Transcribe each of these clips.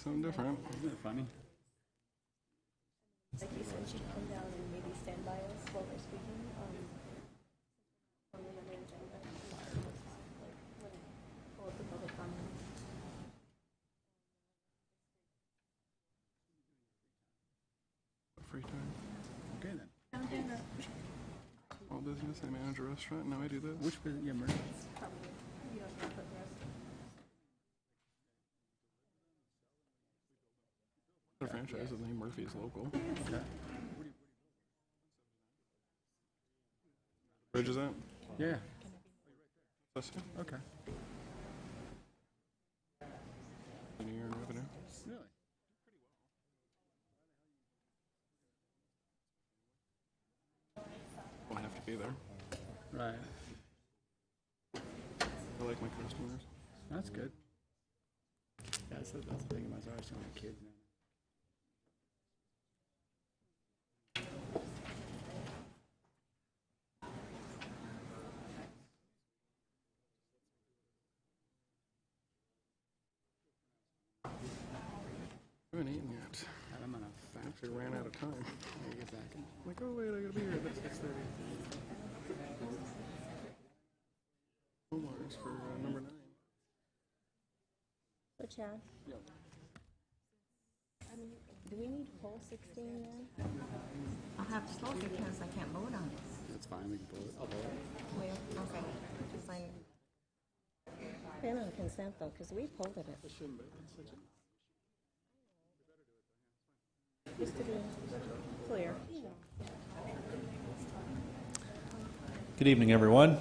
something different. Isn't it funny? Like you said, she'd come down and maybe stand by us while we're speaking on the other agenda. Like when pull up the public comments. Free time. Okay then. All business, I manage a restaurant, now I do this. Which business? Yeah, Murray. Probably. You don't have to put the rest. The franchise is named Murphy's Local. Okay. Bridge is that? Yeah. That's it. Okay. New year in revenue. Really? We'll have to be there. Right. I like my customers. That's good. Yeah, that's the thing about ours. So many kids now. I haven't eaten yet. I'm on a I actually ran out of time. There you go, Zach. I'm like, oh wait, I gotta be here at 6:30. Homeworks for number 9. So Chad? Yep. I mean, do we need poll 16 then? I'll have to slow because I can't vote on it. That's fine. We can pull it. I'll pull it. Well, okay. Just sign. Been on consent though, because we pulled it. It shouldn't be. It's such a... Just to be clear. Good evening, everyone.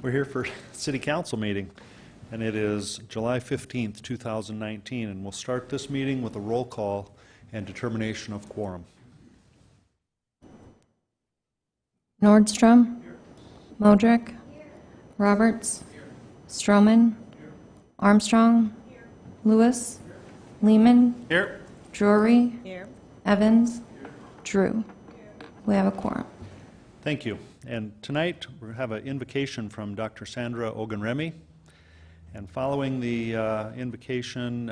We're here for City Council meeting, and it is July 15th, 2019, and we'll start this meeting with a roll call and determination of quorum. Nordstrom, Modrick, Roberts, Stroman, Armstrong, Lewis, Lehman, Here. Drury, Here. Evans, Drew. We have a quorum. Thank you. And tonight we have an invocation from Dr. Sandra Ogunremi, and following the invocation,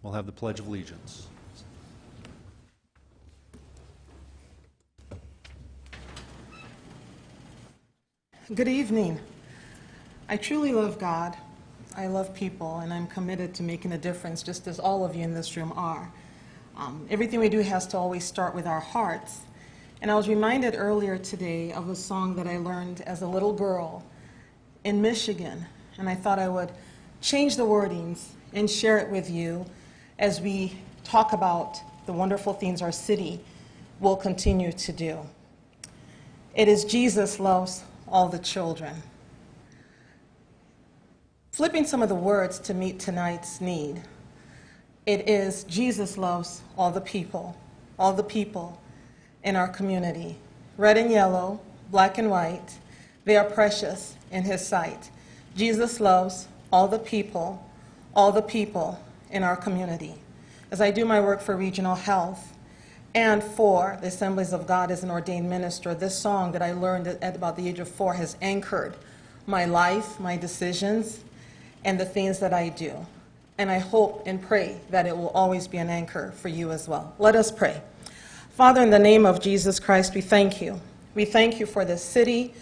we'll have the Pledge of Allegiance. Good evening. I truly love God. I love people, and I'm committed to making a difference, just as all of you in this room are. Everything we do has to always start with our hearts. And I was reminded earlier today of a song that I learned as a little girl in Michigan, and I thought I would change the wordings and share it with you as we talk about the wonderful things our city will continue to do. It is Jesus loves all the children. Flipping some of the words to meet tonight's need, it is Jesus loves all the people in our community. Red and yellow, black and white, they are precious in His sight. Jesus loves all the people in our community. As I do my work for regional health and for the Assemblies of God as an ordained minister, this song that I learned at about the age of 4 has anchored my life, my decisions, and the things that I do. And I hope and pray that it will always be an anchor for you as well. Let us pray. Father, in the name of Jesus Christ, we thank you. We thank you for this city.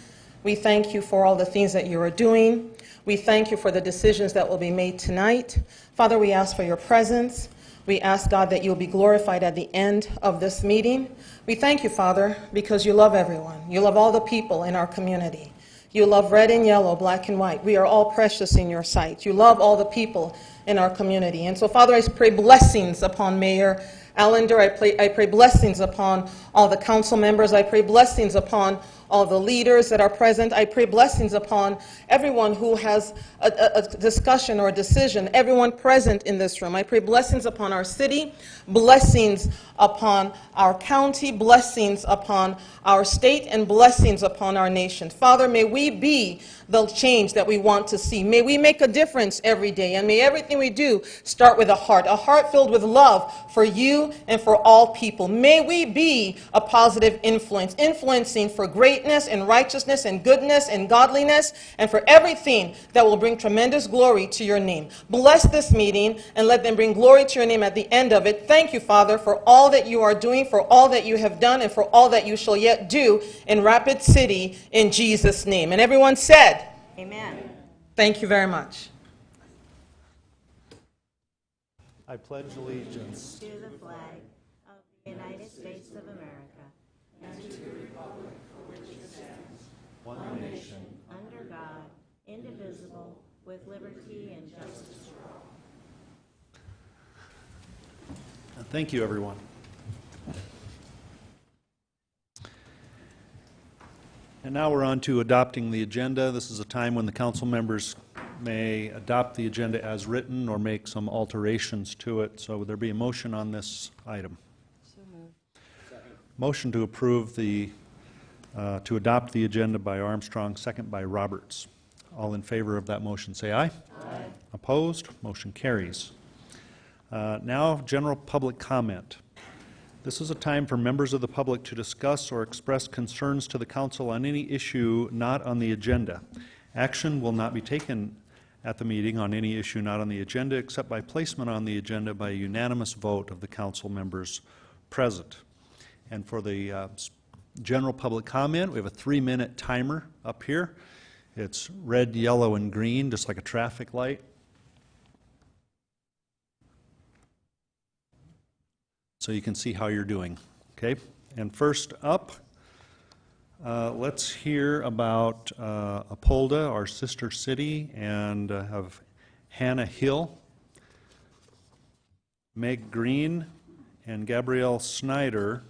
We thank you for all the things that you are doing. We thank you for the decisions that will be made tonight. Father, we ask for your presence. We ask, God, that you'll be glorified at the end of this meeting. We thank you, Father, because you love everyone. You love all the people in our community. You love red and yellow, black and white. We are all precious in your sight. You love all the people in our community. And so, Father, I pray blessings upon Mayor Allender. I pray blessings upon all the council members. I pray blessings upon all the leaders that are present. I pray blessings upon everyone who has a discussion or a decision, everyone present in this room. I pray blessings upon our city, blessings upon our county, blessings upon our state, and blessings upon our nation. Father, may we be the change that we want to see. May we make a difference every day, and may everything we do start with a heart filled with love for you you and for all people. May we be a positive influence, influencing for greatness and righteousness and goodness and godliness and for everything that will bring tremendous glory to your name. Bless this meeting and let them bring glory to your name at the end of it. Thank you, Father, for all that you are doing, for all that you have done, and for all that you shall yet do in Rapid City in Jesus' name. And everyone said, Amen. thank you very much. I pledge allegiance To the flag of the United States of America, one nation. under God, indivisible, with liberty and justice for all. Thank you, everyone. And now we're on to adopting the agenda. This is a time when the council members may adopt the agenda as written or make some alterations to it. So would there be a motion on this item? Motion to approve to adopt the agenda by Armstrong, second by Roberts. All in favor of that motion, say aye. Aye. Opposed? Motion carries. Now, general public comment. This is a time for members of the public to discuss or express concerns to the council on any issue not on the agenda. Action will not be taken at the meeting on any issue not on the agenda except by placement on the agenda by a unanimous vote of the council members present. And for the general public comment, we have a 3-minute timer up here. It's red, yellow, and green, just like a traffic light. So you can see how you're doing, okay? And first up, let's hear about Apolda, our sister city, and have Hannah Hill, Meg Green, and Gabrielle Snyder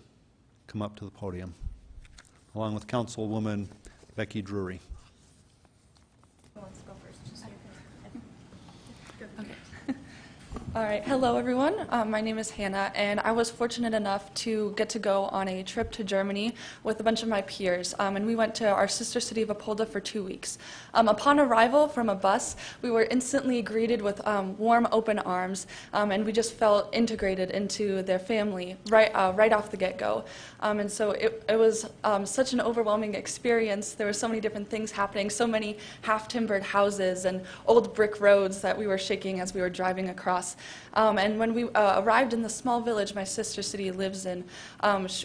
come up to the podium, along with Councilwoman Becky Drury. Who wants to go first? Just you. All right, hello everyone. My name is Hannah, and I was fortunate enough to get to go on a trip to Germany with a bunch of my peers, and we went to our sister city of Apolda for 2 weeks. Upon arrival from a bus, we were instantly greeted with warm, open arms, and we just felt integrated into their family right off the get-go. And so it was such an overwhelming experience. There were so many different things happening, so many half-timbered houses and old brick roads that we were shaking as we were driving across. And when we arrived in the small village my sister city lives in,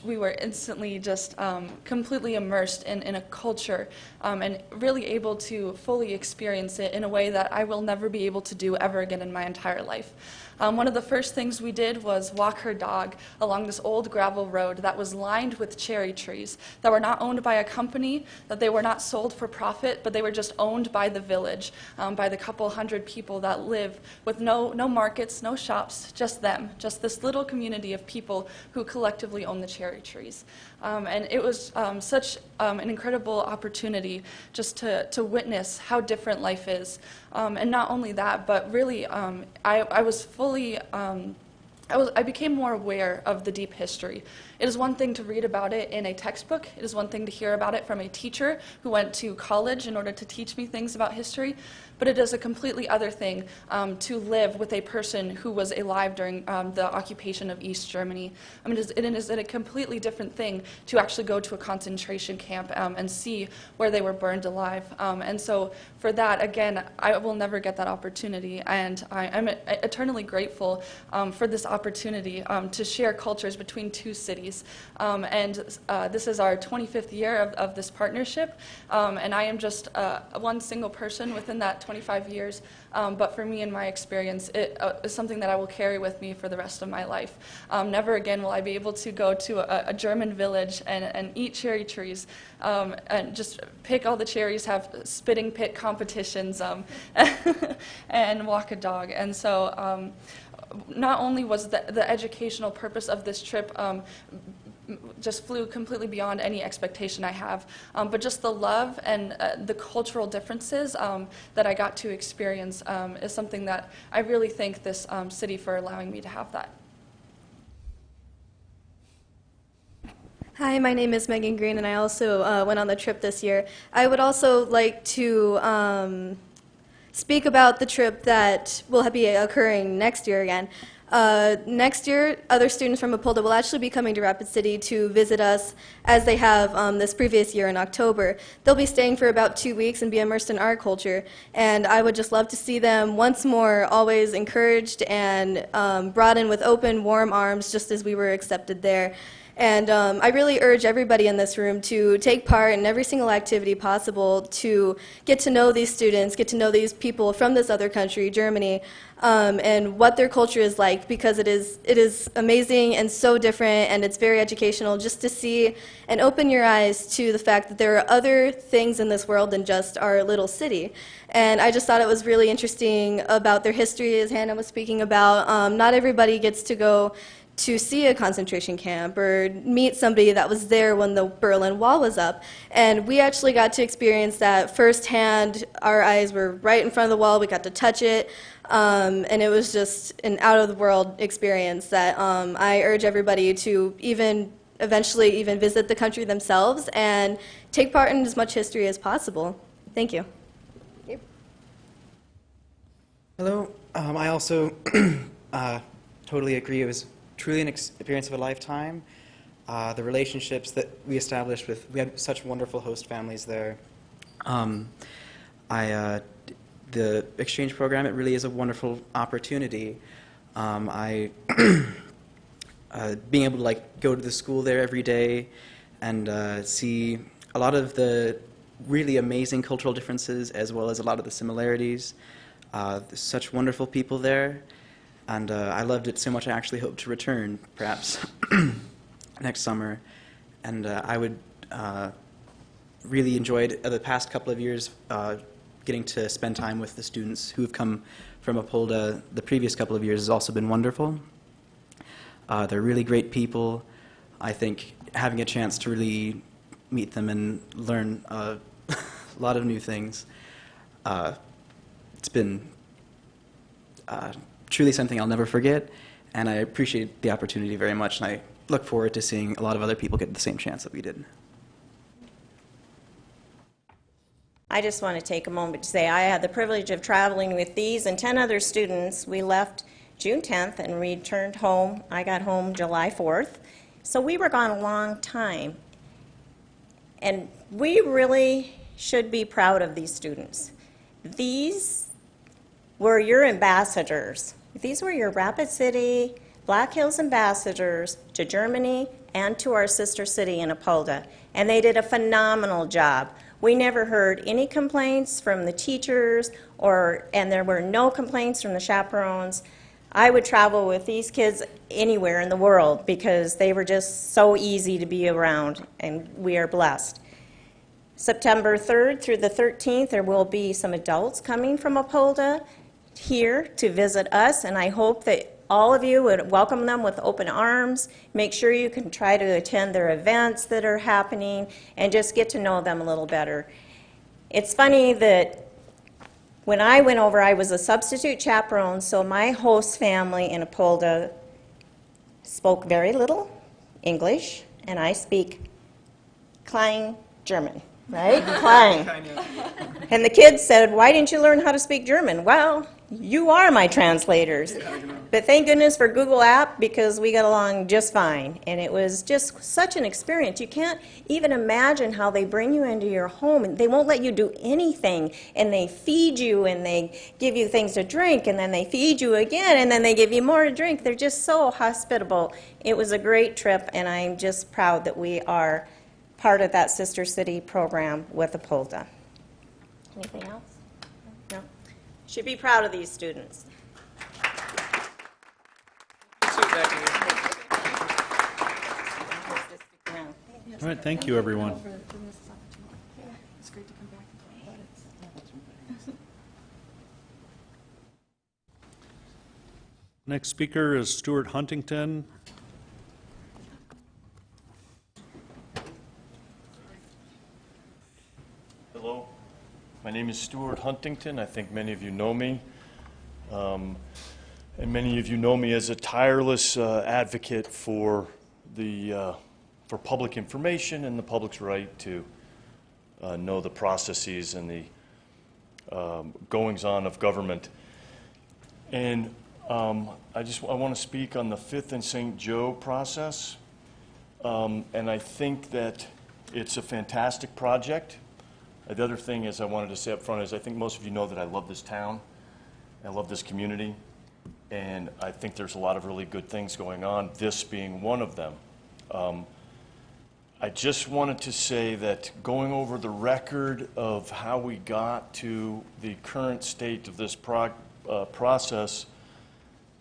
we were instantly just completely immersed in a culture and really able to fully experience it in a way that I will never be able to do ever again in my entire life. One of the first things we did was walk her dog along this old gravel road that was lined with cherry trees that were not owned by a company, that they were not sold for profit, but they were just owned by the village, by the couple hundred people that live with no markets, no shops, just them, just this little community of people who collectively own the cherry trees. And it was such an incredible opportunity just to witness how different life is. And not only that, but really I was fully I became more aware of the deep history. It is one thing to read about it in a textbook. It is one thing to hear about it from a teacher who went to college in order to teach me things about history. But it is a completely other thing to live with a person who was alive during the occupation of East Germany. I mean, it is a completely different thing to actually go to a concentration camp and see where they were burned alive. And so for that, again, I will never get that opportunity. And I'm eternally grateful for this opportunity to share cultures between two cities. And this is our 25th year of this partnership. And I am just one single person within that 25 years, but for me, in my experience, it is something that I will carry with me for the rest of my life. Never again will I be able to go to a German village and eat cherry trees and just pick all the cherries, have spitting pit competitions, and walk a dog. And so not only was the educational purpose of this trip just flew completely beyond any expectation I have. But just the love and the cultural differences that I got to experience is something that I really thank this city for allowing me to have that. Hi, my name is Megan Green, and I also went on the trip this year. I would also like to speak about the trip that will be occurring next year again. Next year, other students from Apolda will actually be coming to Rapid City to visit us as they have this previous year in October. They'll be staying for about 2 weeks and be immersed in our culture. And I would just love to see them once more always encouraged and brought in with open, warm arms, just as we were accepted there. And I really urge everybody in this room to take part in every single activity possible to get to know these students, get to know these people from this other country, Germany, and what their culture is like, because it is amazing and so different, and it's very educational just to see and open your eyes to the fact that there are other things in this world than just our little city. And I just thought it was really interesting about their history, as Hannah was speaking about. Not everybody gets to go to see a concentration camp or meet somebody that was there when the Berlin Wall was up. And we actually got to experience that firsthand. Our eyes were right in front of the wall. We got to touch it. And it was just an out-of-the-world experience that I urge everybody to eventually even visit the country themselves and take part in as much history as possible. Thank you. Hello. I also totally agree. It was truly an experience of a lifetime. The relationships that we established we had such wonderful host families there. The exchange program, it really is a wonderful opportunity. Being able to go to the school there every day and see a lot of the really amazing cultural differences as well as a lot of the similarities. There's such wonderful people there. And I loved it so much I actually hope to return, perhaps, next summer. And I would really enjoyed the past couple of years getting to spend time with the students who have come from Apolda. The previous couple of years has also been wonderful. They're really great people. I think having a chance to really meet them and learn a lot of new things, it's been truly something I'll never forget, and I appreciate the opportunity very much, and I look forward to seeing a lot of other people get the same chance that we did. I just want to take a moment to say I had the privilege of traveling with these and 10 other students. We left June 10th and returned home. I got home July 4th. So we were gone a long time. And we really should be proud of these students. These were your ambassadors. These were your Rapid City, Black Hills ambassadors to Germany and to our sister city in Apolda. And they did a phenomenal job. We never heard any complaints from the teachers, and there were no complaints from the chaperones. I would travel with these kids anywhere in the world because they were just so easy to be around, and we are blessed. September 3rd through the 13th, there will be some adults coming from Apolda here to visit us, and I hope that all of you would welcome them with open arms. Make sure you can try to attend their events that are happening and just get to know them a little better. It's funny that when I went over, I was a substitute chaperone, so my host family in Apolda spoke very little English, and I speak Klein German, right? Klein. And the kids said, "Why didn't you learn how to speak German?" Well, you are my translators. But thank goodness for Google App because we got along just fine. And it was just such an experience. You can't even imagine how they bring you into your home and they won't let you do anything. And they feed you and they give you things to drink and then they feed you again and then they give you more to drink. They're just so hospitable. It was a great trip and I'm just proud that we are part of that Sister City program with Apolda. Anything else? No? Should be proud of these students. All right, thank you, everyone. It's great to come back and talk about it. Next speaker is Stuart Huntington. Hello, my name is Stuart Huntington. I think many of you know me. And many of you know me as a tireless advocate for public information and the public's right to know the processes and the goings-on of government. And I want to speak on the 5th and St. Joe process. And I think that it's a fantastic project. The other thing is I wanted to say up front is I think most of you know that I love this town. I love this community. And I think there's a lot of really good things going on, this being one of them. I just wanted to say that going over the record of how we got to the current state of this process,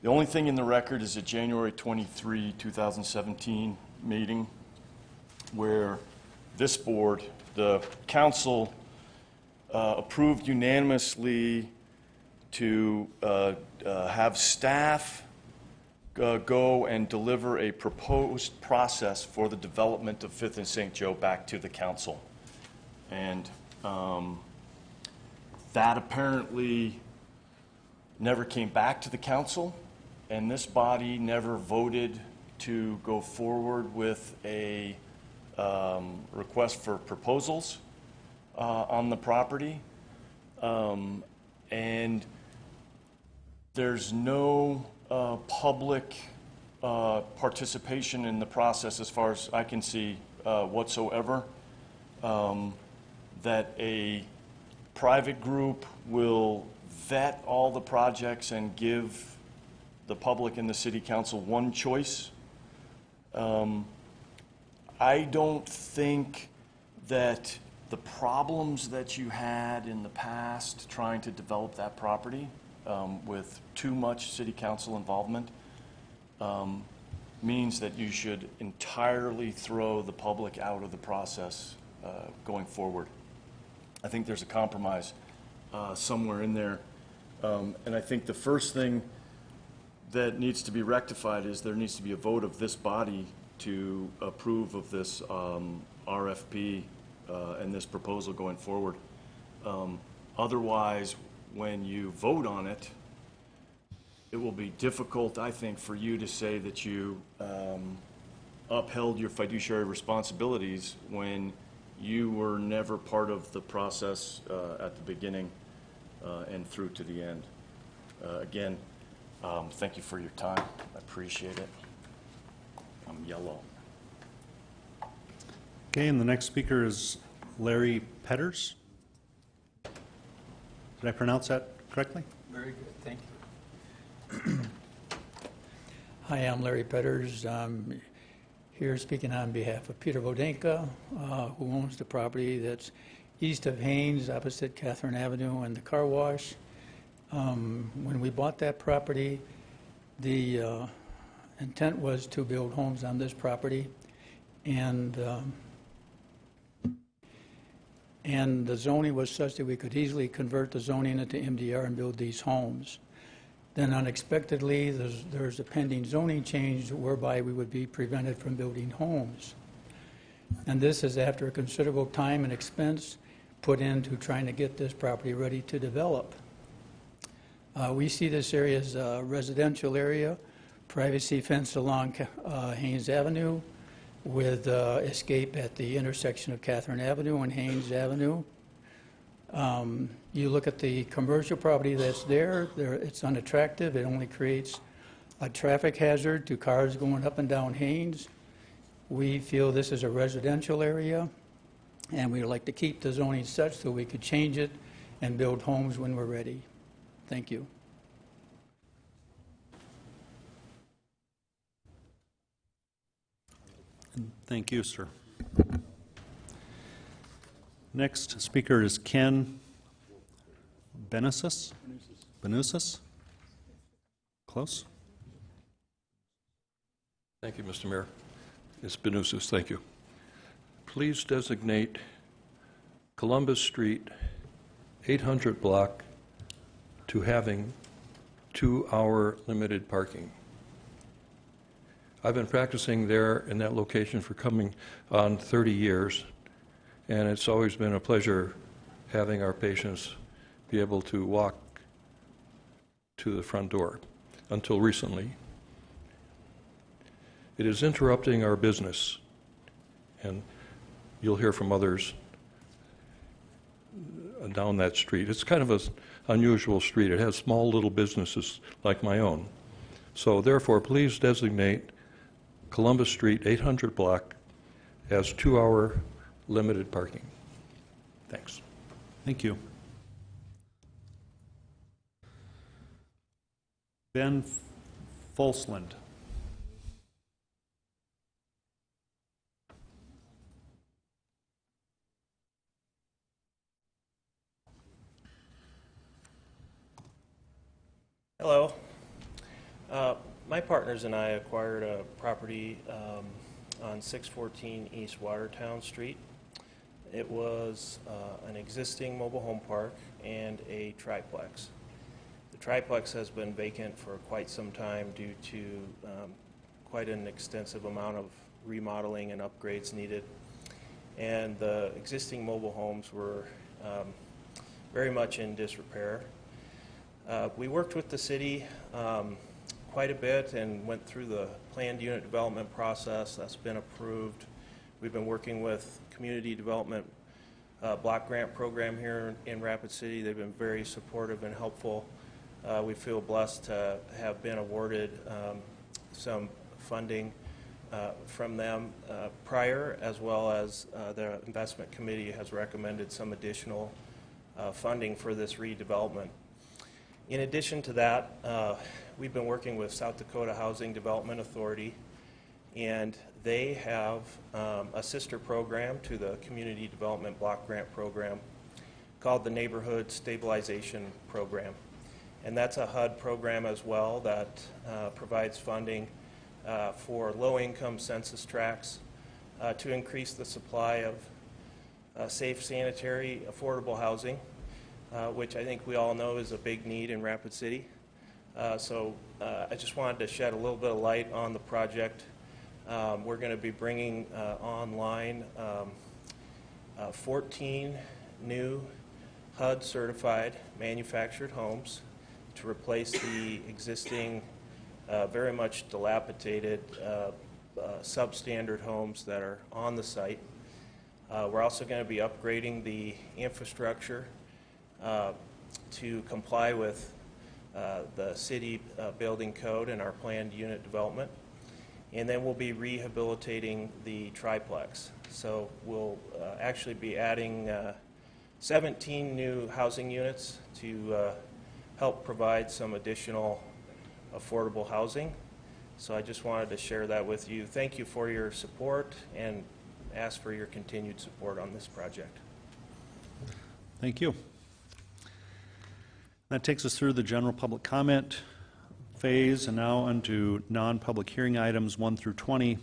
the only thing in the record is a January 23, 2017 meeting where this board, the council, approved unanimously to have staff go and deliver a proposed process for the development of 5th and St. Joe back to the council. And that apparently never came back to the council, and this body never voted to go forward with a request for proposals on the property. And there's no public participation in the process as far as I can see whatsoever. That a private group will vet all the projects and give the public and the city council one choice. I don't think that the problems that you had in the past trying to develop that property with too much city council involvement means that you should entirely throw the public out of the process going forward. I think there's a compromise somewhere in there. And I think the first thing that needs to be rectified is there needs to be a vote of this body to approve of this RFP and this proposal going forward. Otherwise, when you vote on it, it will be difficult, I think, for you to say that you upheld your fiduciary responsibilities when you were never part of the process at the beginning and through to the end. Again, thank you for your time. I appreciate it. I'm yellow. Okay, and the next speaker is Larry Petters. Did I pronounce that correctly? Very good, thank you. Hi, I'm Larry Petters. I'm here speaking on behalf of Peter Vodenka, who owns the property that's east of Haynes, opposite Catherine Avenue and the car wash. When we bought that property, the intent was to build homes on this property, and the zoning was such that we could easily convert the zoning into MDR and build these homes. Then unexpectedly, there's a pending zoning change whereby we would be prevented from building homes. And this is after considerable time and expense put into trying to get this property ready to develop. We see this area as a residential area, privacy fence along Haynes Avenue, with escape at the intersection of Catherine Avenue and Haynes Avenue. You look at the commercial property that's there, it's unattractive. It only creates a traffic hazard to cars going up and down Haynes. We feel this is a residential area, and we'd like to keep the zoning such that we could change it and build homes when we're ready. Thank you. Thank you, sir. Next speaker is Ken Benusis. Benusis? Close? Thank you, Mr. Mayor. It's Benusis, thank you. Please designate Columbus Street 800 block to having 2-hour limited parking. I've been practicing there in that location for coming on 30 years, and it's always been a pleasure having our patients be able to walk to the front door until recently. It is interrupting our business, and you'll hear from others. down that street. It's kind of an unusual street. It has small little businesses like my own. So therefore, please designate Columbus Street 800 block as 2-hour limited parking. Thanks. Thank you. Ben Folsland. Hello. My partners and I acquired a property on 614 East Watertown Street. It was an existing mobile home park and a triplex. The triplex has been vacant for quite some time due to quite an extensive amount of remodeling and upgrades needed. And the existing mobile homes were very much in disrepair. We worked with the city quite a bit and went through the planned unit development process. That's been approved. We've been working with community development block grant program here in Rapid City. They've been very supportive and helpful. We feel blessed to have been awarded some funding from them prior, as well as the investment committee has recommended some additional funding for this redevelopment. In addition to that, we've been working with South Dakota Housing Development Authority, and they have a sister program to the Community Development Block Grant Program called the Neighborhood Stabilization Program. And that's a HUD program as well that provides funding for low-income census tracts to increase the supply of safe, sanitary, affordable housing, which I think we all know is a big need in Rapid City. So I just wanted to shed a little bit of light on the project. We're going to be bringing online 14 new HUD-certified manufactured homes to replace the existing very much dilapidated substandard homes that are on the site. We're also going to be upgrading the infrastructure to comply with the city building code and our planned unit development. And then we'll be rehabilitating the triplex. So we'll actually be adding 17 new housing units to help provide some additional affordable housing. So I just wanted to share that with you. Thank you for your support and ask for your continued support on this project. Thank you. That takes us through the general public comment phase, and now onto non-public hearing items 1 through 20.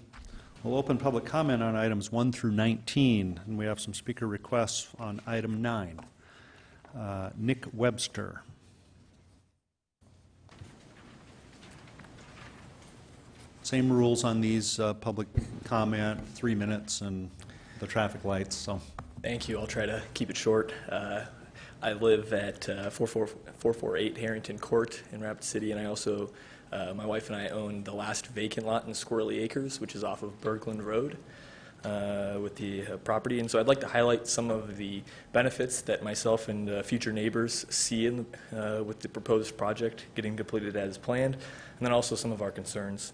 We'll open public comment on items 1 through 19, and we have some speaker requests on item 9. Nick Webster. Same rules on these public comment, 3 minutes, and the traffic lights. So, thank you. I'll try to keep it short. I live at 448 Harrington Court in Rapid City, and I also, my wife and I own the last vacant lot in Squirrely Acres, which is off of Bergland Road with the property. And so I'd like to highlight some of the benefits that myself and future neighbors see in, with the proposed project getting completed as planned, and then also some of our concerns.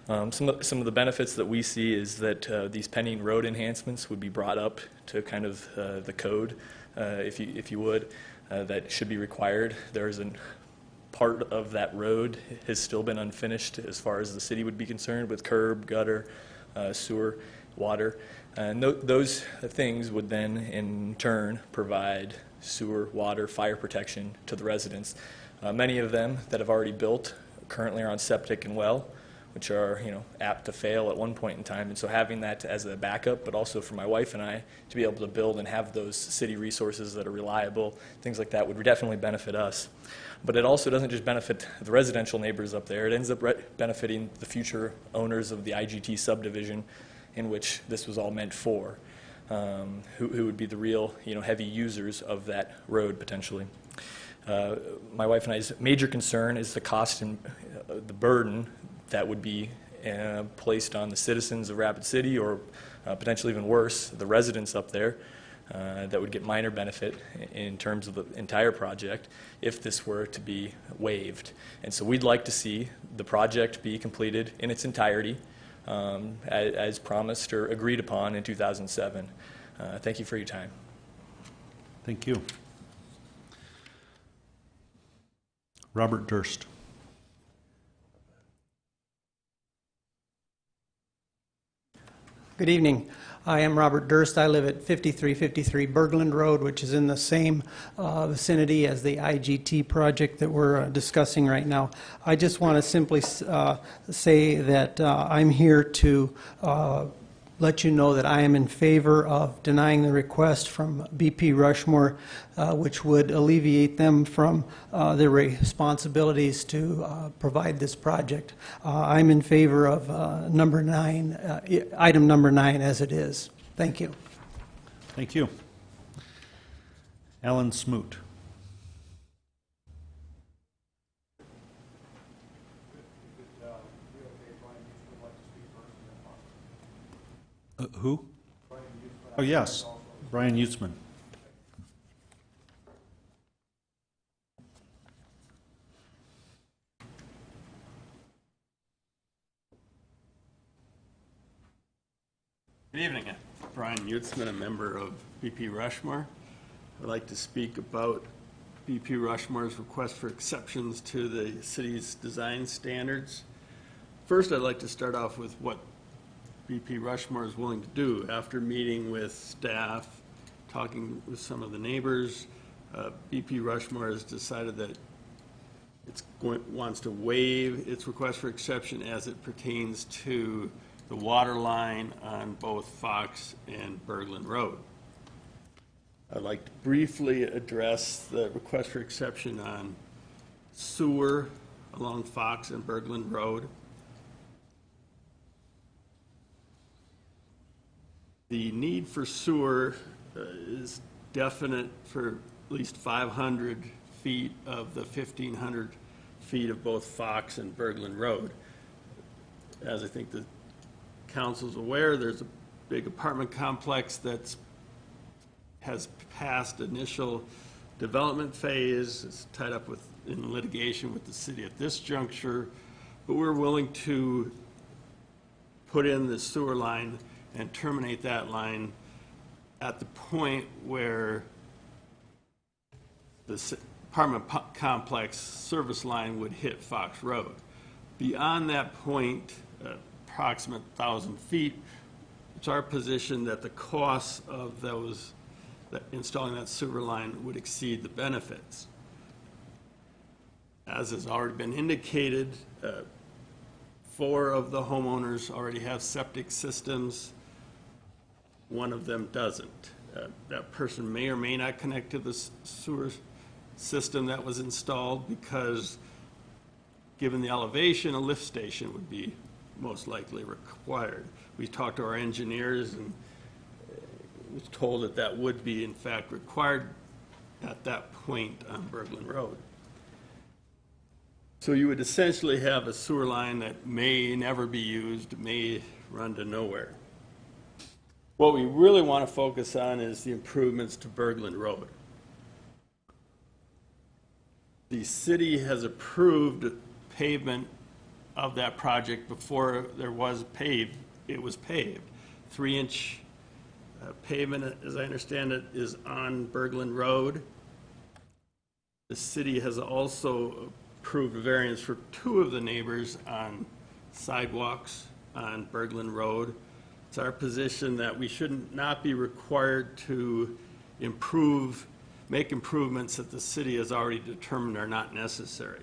Some of the benefits that we see is that these pending road enhancements would be brought up to kind of the code, if you would, that should be required. There's a part of that road has still been unfinished as far as the city would be concerned, with curb, gutter, sewer, water. And those things would then in turn provide sewer, water, fire protection to the residents. Many of them that have already built currently are on septic and well, which are, apt to fail at one point in time. And so having that as a backup, but also for my wife and I to be able to build and have those city resources that are reliable, things like that would definitely benefit us. But it also doesn't just benefit the residential neighbors up there. It ends up benefiting the future owners of the IGT subdivision, in which this was all meant for, who would be the real, heavy users of that road potentially. My wife and I's major concern is the cost and the burden that would be placed on the citizens of Rapid City, or potentially even worse, the residents up there, that would get minor benefit in terms of the entire project if this were to be waived. And so we'd like to see the project be completed in its entirety as promised or agreed upon in 2007. Thank you for your time. Thank you. Robert Durst. Good evening. I am Robert Durst. I live at 5353 Bergland Road, which is in the same vicinity as the IGT project that we're discussing right now. I just want to simply say that I'm here to let you know that I am in favor of denying the request from BP Rushmore, which would alleviate them from their responsibilities to provide this project. I'm in favor of item number 9 as it is. Thank you. Thank you. Alan Smoot. Who? Oh, yes, Brian Utzman. Good evening. Brian Utzman, a member of BP Rushmore. I'd like to speak about BP Rushmore's request for exceptions to the city's design standards. First, I'd like to start off with what BP Rushmore is willing to do. After meeting with staff, talking with some of the neighbors, BP Rushmore has decided that it wants to waive its request for exception as it pertains to the water line on both Fox and Bergland Road. I'd like to briefly address the request for exception on sewer along Fox and Bergland Road. The need for sewer is definite for at least 500 feet of the 1,500 feet of both Fox and Bergland Road. As I think the council's aware, there's a big apartment complex that has passed initial development phase. It's tied up in litigation with the city at this juncture, but we're willing to put in the sewer line and terminate that line at the point where the apartment complex service line would hit Fox Road. Beyond that point, approximate 1,000 feet, it's our position that the costs of installing that sewer line would exceed the benefits. As has already been indicated, 4 of the homeowners already have septic systems. 1 of them doesn't. That person may or may not connect to the sewer system that was installed because, given the elevation, a lift station would be most likely required. We talked to our engineers and was told that that would be, in fact, required at that point on Bergland Road. So you would essentially have a sewer line that may never be used, may run to nowhere. What we really want to focus on is the improvements to Bergland Road. The city has approved pavement of that project before there was paved. It was paved. 3-inch pavement, as I understand it, is on Bergland Road. The city has also approved variance for 2 of the neighbors on sidewalks on Bergland Road. It's our position that we should not be required to make improvements that the city has already determined are not necessary.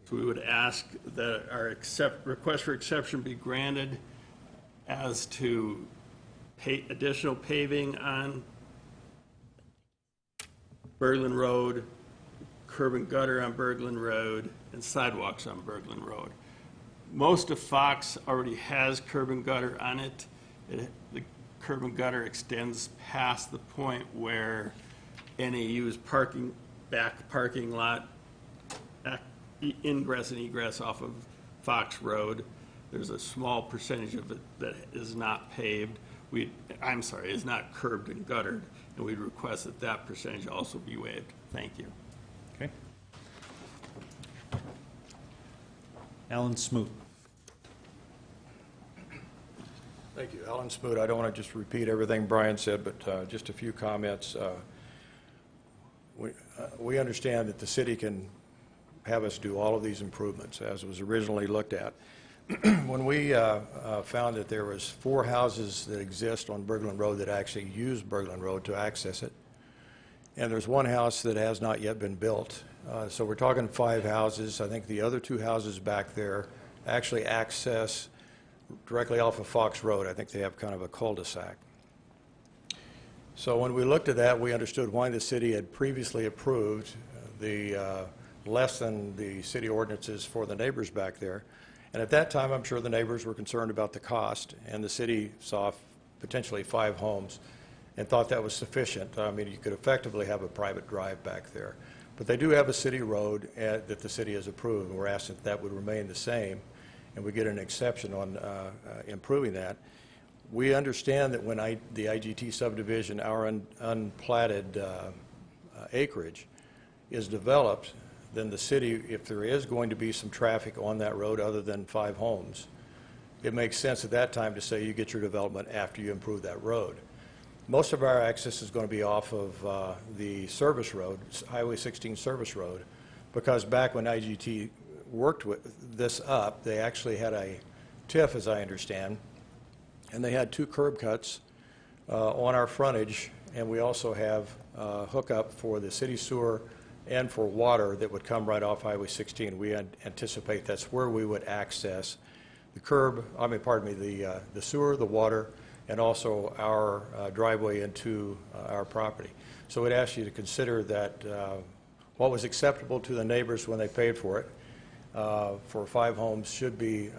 So we would ask that our request for exception be granted as to additional paving on Bergland Road, curb and gutter on Bergland Road, and sidewalks on Bergland Road. Most of Fox already has curb and gutter on it. The curb and gutter extends past the point where NAU's back parking lot, ingress and egress off of Fox Road. There's a small percentage of it that is not paved. I'm sorry, is not curbed and guttered, and we'd request that that percentage also be waived. Thank you. Okay. Alan Smoot. Thank you. Alan Smoot. I don't want to just repeat everything Brian said, but just a few comments. We understand that the city can have us do all of these improvements as was originally looked at. When we found that there was 4 houses that exist on Bergland Road that actually use Bergland Road to access it, and there's 1 house that has not yet been built. So we're talking 5 houses. I think the other 2 houses back there actually access directly off of Fox Road. I think they have kind of a cul-de-sac. So when we looked at that, we understood why the city had previously approved the less than the city ordinances for the neighbors back there. And at that time, I'm sure the neighbors were concerned about the cost, and the city saw potentially 5 homes and thought that was sufficient. I mean, you could effectively have a private drive back there. But they do have a city road that the city has approved, and we're asking that that would remain the same, and we get an exception on improving that. We understand that when the IGT subdivision, our unplatted acreage, is developed, then the city, if there is going to be some traffic on that road other than 5 homes, it makes sense at that time to say you get your development after you improve that road. Most of our access is going to be off of the service road, Highway 16 service road, because back when IGT worked with this up, they actually had a TIF, as I understand, and they had 2 curb cuts on our frontage, and we also have hookup for the city sewer and for water that would come right off Highway 16. We anticipate that's where we would access the the sewer, the water, and also our driveway into our property. So we'd ask you to consider that what was acceptable to the neighbors when they paid for it for 5 homes should be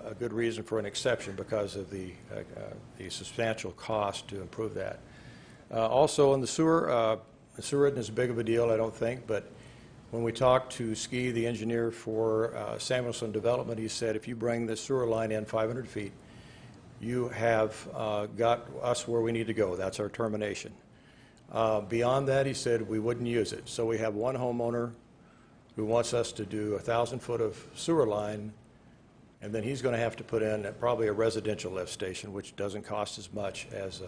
a good reason for an exception because of the substantial cost to improve that. Also in the sewer isn't as big of a deal, I don't think, but when we talked to Ski, the engineer for Samuelson Development, he said if you bring the sewer line in 500 feet, you have got us where we need to go. That's our termination. Beyond that, he said we wouldn't use it. So we have one homeowner who wants us to do 1,000 foot of sewer line, and then he's going to have to put in probably a residential lift station, which doesn't cost as much as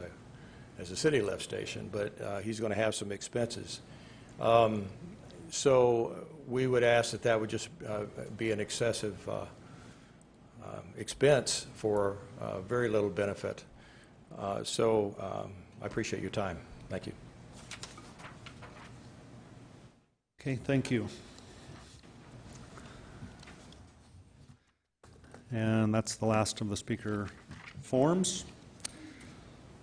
a city lift station, but he's going to have some expenses. So we would ask that that would just be an excessive expense for very little benefit. I appreciate your time. Thank you. Okay, thank you. And that's the last of the speaker forms.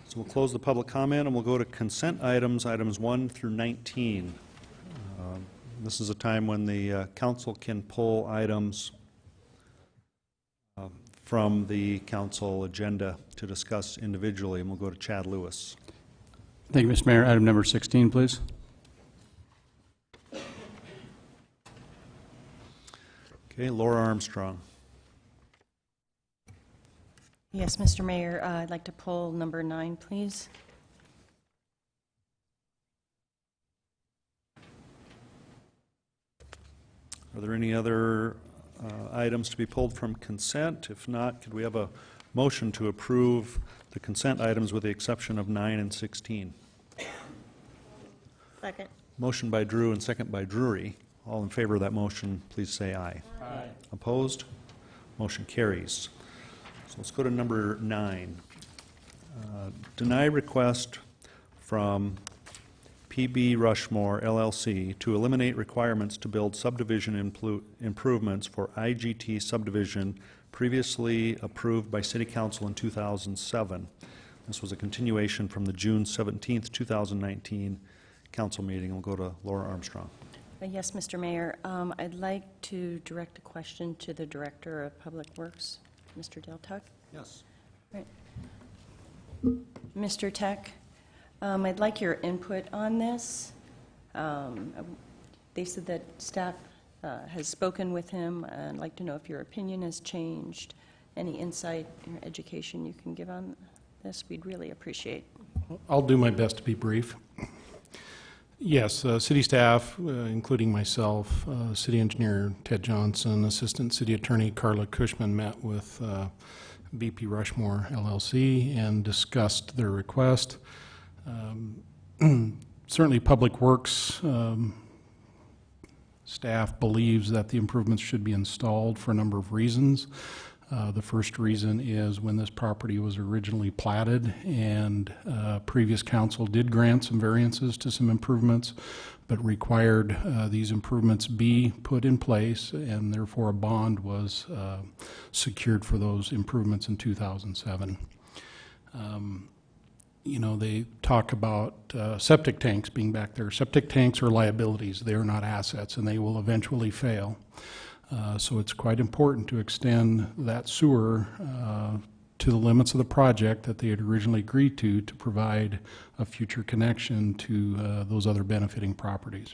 So we'll close the public comment and we'll go to consent items, items 1 through 19. This is a time when the council can pull items from the council agenda to discuss individually, and we'll go to Chad Lewis. Thank you, Mr. Mayor. Item number 16, please. Okay, Laura Armstrong. Yes, Mr. Mayor, I'd like to pull number 9, please. Are there any other items to be pulled from consent? If not, could we have a motion to approve the consent items with the exception of 9 and 16? Second. Motion by Drew and second by Drury. All in favor of that motion, please say aye. Aye. Opposed? Motion carries. So let's go to number 9. Deny request from PB Rushmore, LLC, to eliminate requirements to build subdivision improvements for IGT subdivision previously approved by City Council in 2007. This was a continuation from the June 17th, 2019 council meeting. We'll go to Laura Armstrong. Yes, Mr. Mayor. I'd like to direct a question to the Director of Public Works, Mr. Del Tuck. Yes. Right. Mr. Tuck, I'd like your input on this. They said that staff has spoken with him. I'd like to know if your opinion has changed, any insight or education you can give on this, we'd really appreciate. I'll do my best to be brief. Yes, city staff, including myself, city engineer Ted Johnson, assistant city attorney Carla Cushman met with BP Rushmore LLC and discussed their request. Certainly Public Works staff believes that the improvements should be installed for a number of reasons. The first reason is when this property was originally platted and previous council did grant some variances to some improvements, but required these improvements be put in place, and therefore a bond was secured for those improvements in 2007. You know, they talk about septic tanks being back there. Septic tanks are liabilities. They are not assets, and they will eventually fail. So it's quite important to extend that sewer to the limits of the project that they had originally agreed to provide a future connection to those other benefiting properties.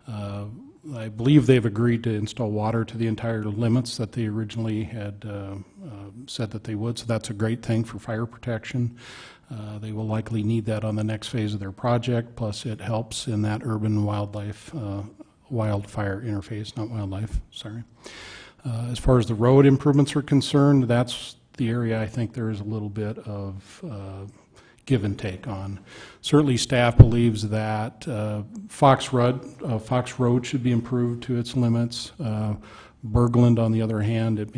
I believe they've agreed to install water to the entire limits that they originally had said that they would, so that's a great thing for fire protection. They will likely need that on the next phase of their project, plus it helps in that urban wildfire interface, not wildlife, sorry. As far as the road improvements are concerned, that's the area I think there is a little bit of give and take on. Certainly staff believes that Fox Road should be improved to its limits. Bergland, on the other hand, it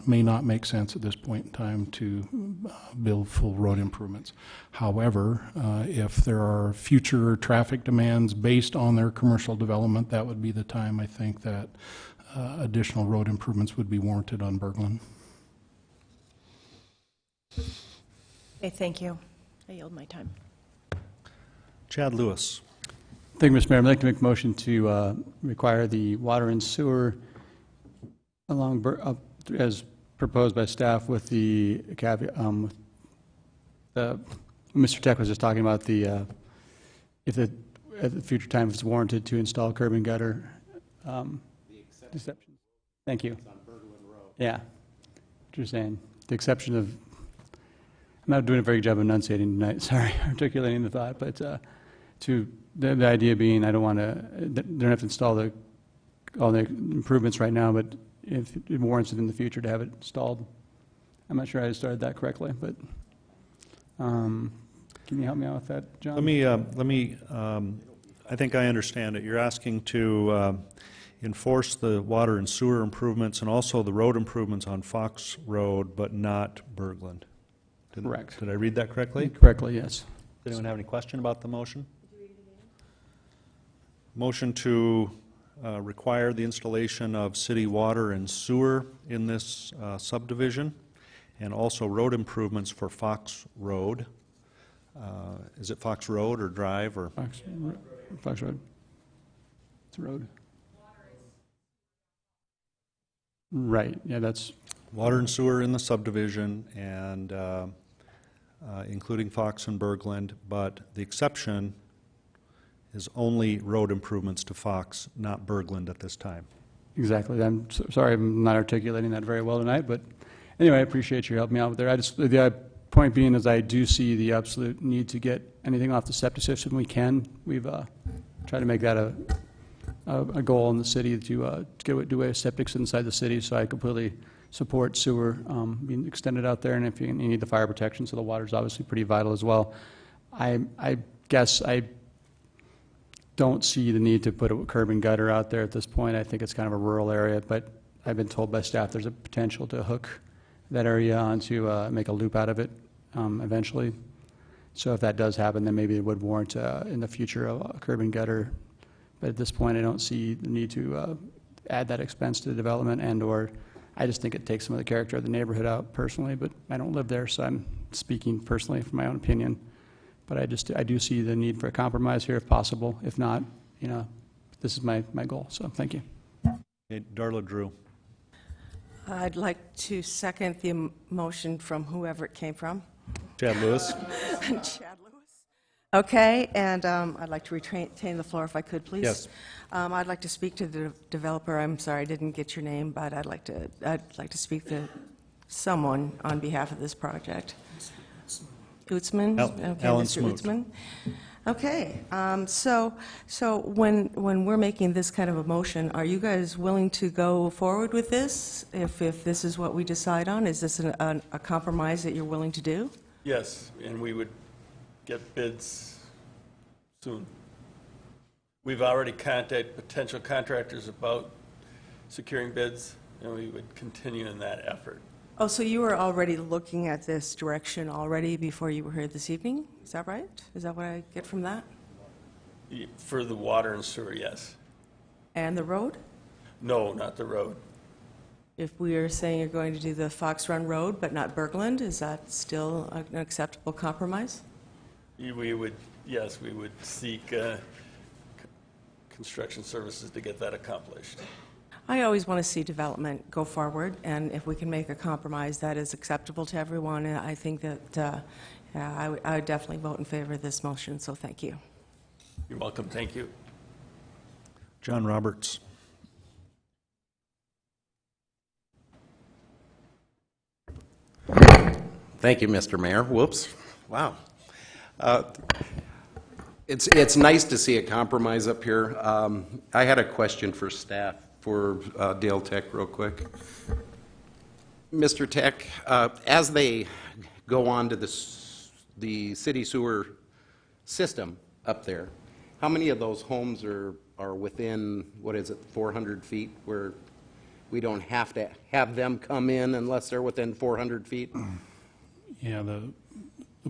may not make sense at this point in time to build full road improvements. However, if there are future traffic demands based on their commercial development, that would be the time I think that additional road improvements would be warranted on Bergland. Okay, thank you. I yield my time. Chad Lewis. Thank you, Mr. Mayor. I'd like to make a motion to require the water and sewer along as proposed by staff with the caveat. Mr. Tech was just talking about the if at the future time if it's warranted to install curb and gutter. Exception. Thank you. Yeah, what you're saying. The exception of. I'm not doing a very good job of enunciating tonight. Sorry, articulating the thought, but to the idea being, I don't want to. They don't have to install all the improvements right now, but if it warrants it in the future to have it installed. I'm not sure I started that correctly, but can you help me out with that, John? Let me. I think I understand it. You're asking to enforce the water and sewer improvements and also the road improvements on Fox Road, but not Bergland. Correct. Did I read that correctly? Correctly, yes. Does anyone have any question about the motion? Motion to require the installation of city water and sewer in this subdivision, and also road improvements for Fox Road. Is it Fox Road or Drive or? Fox Road. It's a road. Right. Yeah, that's water and sewer in the subdivision, and including Fox and Bergland, but the exception is only road improvements to Fox, not Bergland at this time. Exactly. I'm sorry I'm not articulating that very well tonight, but anyway, I appreciate your helping me out there. The point being is I do see the absolute need to get anything off the septic system we can. We've tried to make that a goal in the city to do away with septics inside the city, so I completely support sewer being extended out there, and if you need the fire protection, so the water's obviously pretty vital as well. I guess I don't see the need to put a curb and gutter out there at this point. I think it's kind of a rural area, but I've been told by staff there's a potential to hook that area onto make a loop out of it eventually. So if that does happen, then maybe it would warrant in the future a curb and gutter. But at this point, I don't see the need to add that expense to the development, and or I just think it takes some of the character of the neighborhood out personally, but I don't live there, so I'm speaking personally from my own opinion. But I do see the need for a compromise here if possible. If not, this is my goal, so thank you. Okay, Darla Drew. I'd like to second the motion from whoever it came from. Chad Lewis. Chad Lewis. Okay, and I'd like to retain the floor if I could, please. Yes. I'd like to speak to the developer. I'm sorry I didn't get your name, but I'd like to speak to someone on behalf of this project. Utzman? Okay, Alan Mr. Smoot. Utzman. Okay, so when we're making this kind of a motion, are you guys willing to go forward with this? If this is what we decide on, is this a compromise that you're willing to do? Yes, and we would get bids soon. We've already contacted potential contractors about securing bids, and we would continue in that effort. Oh, so you were already looking at this direction already before you were here this evening? Is that right? Is that what I get from that? For the water and sewer, yes. And the road? No, not the road. If we are saying you're going to do the Fox Run Road but not Bergland, is that still an acceptable compromise? We would, yes, we would seek construction services to get that accomplished. I always want to see development go forward, and if we can make a compromise that is acceptable to everyone, I think that I would definitely vote in favor of this motion, so thank you. You're welcome. Thank you. John Roberts. Thank you, Mr. Mayor. Whoops. Wow. It's nice to see a compromise up here. I had a question for staff, for Dale Tech, real quick. Mr. Tech, as they go on to the city sewer system up there, how many of those homes are within, 400 feet, where we don't have to have them come in unless they're within 400 feet? Yeah, the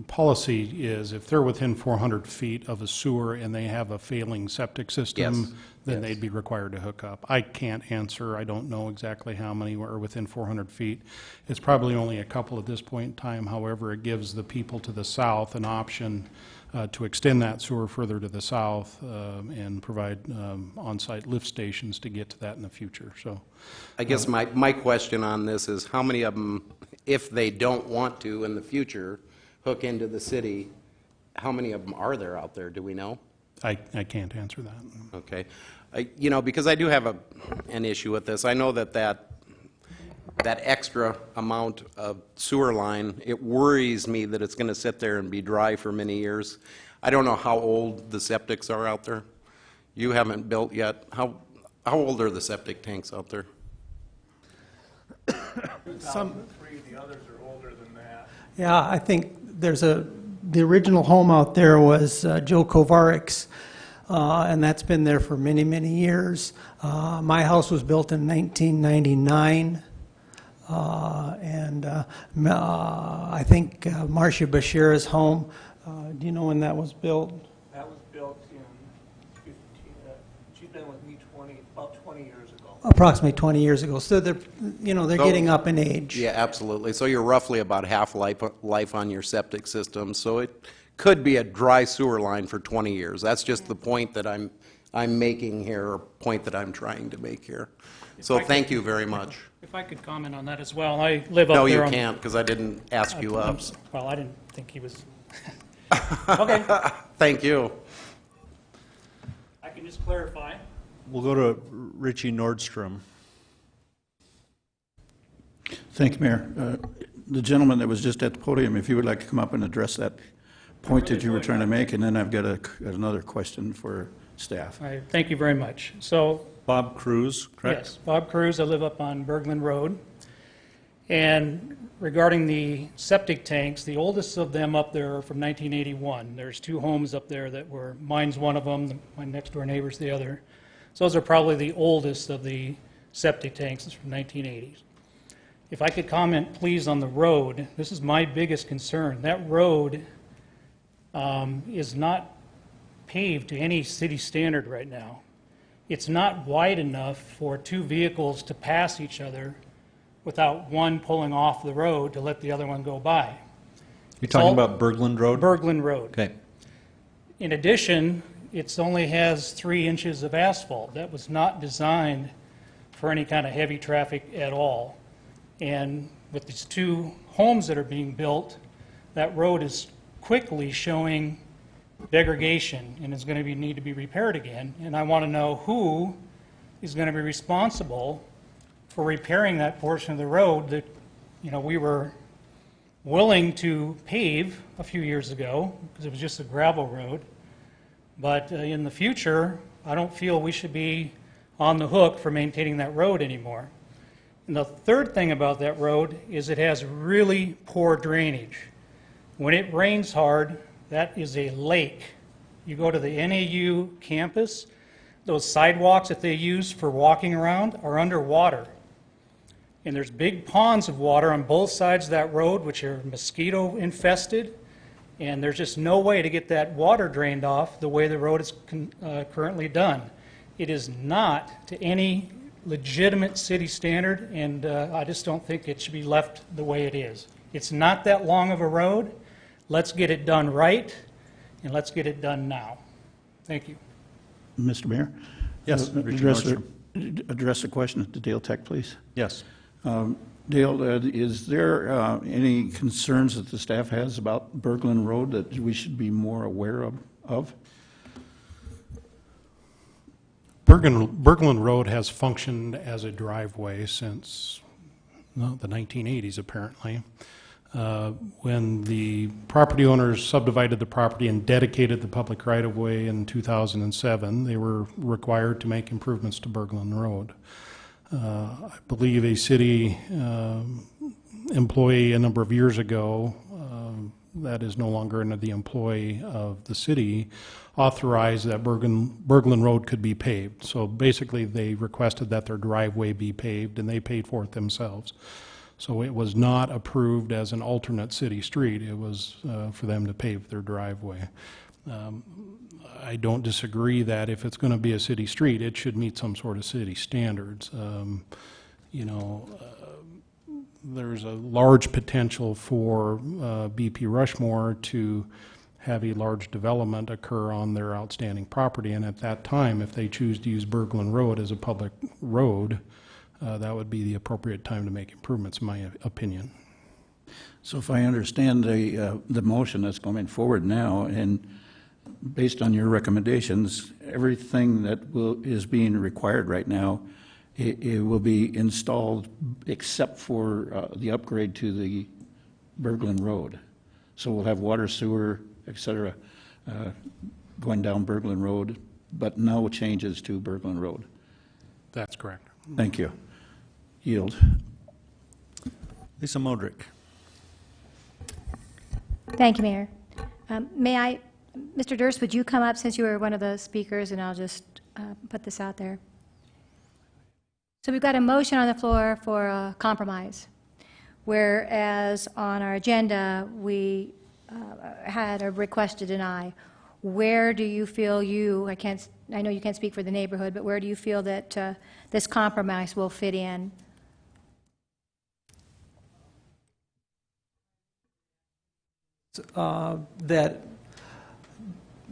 policy is if they're within 400 feet of a sewer and they have a failing septic system, Yes. then they'd be required to hook up. I can't answer. I don't know exactly how many are within 400 feet. It's probably only a couple at this point in time. However, it gives the people to the south an option to extend that sewer further to the south and provide on-site lift stations to get to that in the future. So, I guess my question on this is how many of them, if they don't want to in the future hook into the city, how many of them are there out there? Do we know? I can't answer that. Okay. Because I do have an issue with this. I know that extra amount of sewer line, it worries me that it's going to sit there and be dry for many years. I don't know how old the septics are out there. You haven't built yet. How old are the septic tanks out there? Some. The others are older than that. Yeah, I think the original home out there was Joe Kovarik's, and that's been there for many, many years. My house was built in 1999, and I think Marcia Bashira's home, do you know when that was built? That was built in 15, she's been with me about 20 years ago. Approximately 20 years ago. So they're getting up in age. Yeah, absolutely. So you're roughly about half life on your septic system. So it could be a dry sewer line for 20 years. That's just the point that I'm making here, or point that I'm trying to make here. So thank you very much. If I could comment on that as well, I live up there. No, you can't, because I didn't ask you up. Well, I didn't think he was. Okay. Thank you. I can just clarify. We'll go to Richie Nordstrom. Thank you, Mayor. The gentleman that was just at the podium, if you would like to come up and address that point that you were trying to make, and then I've got another question for staff. All right, thank you very much. So, Bob Cruz, correct? yes, Bob Cruz. I live up on Bergland Road. And regarding the septic tanks, the oldest of them up there are from 1981. There's two homes up there that were, mine's one of them, my next door neighbor's the other. So those are probably the oldest of the septic tanks. It's from 1980s. If I could comment, please, on the road. This is my biggest concern. That road is not paved to any city standard right now. It's not wide enough for two vehicles to pass each other without one pulling off the road to let the other one go by. You're talking about Bergland Road? Bergland Road. Okay. In addition, it only has 3 inches of asphalt. That was not designed for any kind of heavy traffic at all. And with these two homes that are being built, that road is quickly showing degradation and is going to need to be repaired again. And I want to know who is going to be responsible for repairing that portion of the road that, we were willing to pave a few years ago, because it was just a gravel road. But in the future, I don't feel we should be on the hook for maintaining that road anymore. And the third thing about that road is it has really poor drainage. When it rains hard, that is a lake. You go to the NAU campus, those sidewalks that they use for walking around are underwater. And there's big ponds of water on both sides of that road, which are mosquito infested. And there's just no way to get that water drained off the way the road is currently done. It is not to any legitimate city standard, and I just don't think it should be left the way it is. It's not that long of a road. Let's get it done right, and let's get it done now. Thank you. Mr. Mayor? Yes, Richard Address the question to Dale Tech, please. Yes. Dale, is there any concerns that the staff has about Bergland Road that we should be more aware of? Bergland Road has functioned as a driveway since the 1980s, apparently. When the property owners subdivided the property and dedicated the public right-of-way in 2007, they were required to make improvements to Bergland Road. I believe a city employee a number of years ago, that is no longer under the employee of the city, authorized that Bergland Road could be paved. So basically they requested that their driveway be paved, and they paid for it themselves. So it was not approved as an alternate city street. It was for them to pave their driveway. I don't disagree that if it's going to be a city street, it should meet some sort of city standards. There's a large potential for BP Rushmore to have a large development occur on their outstanding property, and at that time, if they choose to use Bergland Road as a public road, that would be the appropriate time to make improvements, in my opinion. So if I understand the motion that's going forward now, and based on your recommendations, everything that is being required right now, it will be installed except for the upgrade to the Bergland Road. So we'll have water, sewer, et cetera, going down Bergland Road, but no changes to Bergland Road. That's correct. Thank you. Yield. Lisa Modrick. Thank you, Mayor. May I, Mr. Durst, would you come up since you were one of the speakers, and I'll just put this out there. So we've got a motion on the floor for a compromise, whereas on our agenda we had a request to deny. Where do you feel I know you can't speak for the neighborhood, but where do you feel that this compromise will fit in? That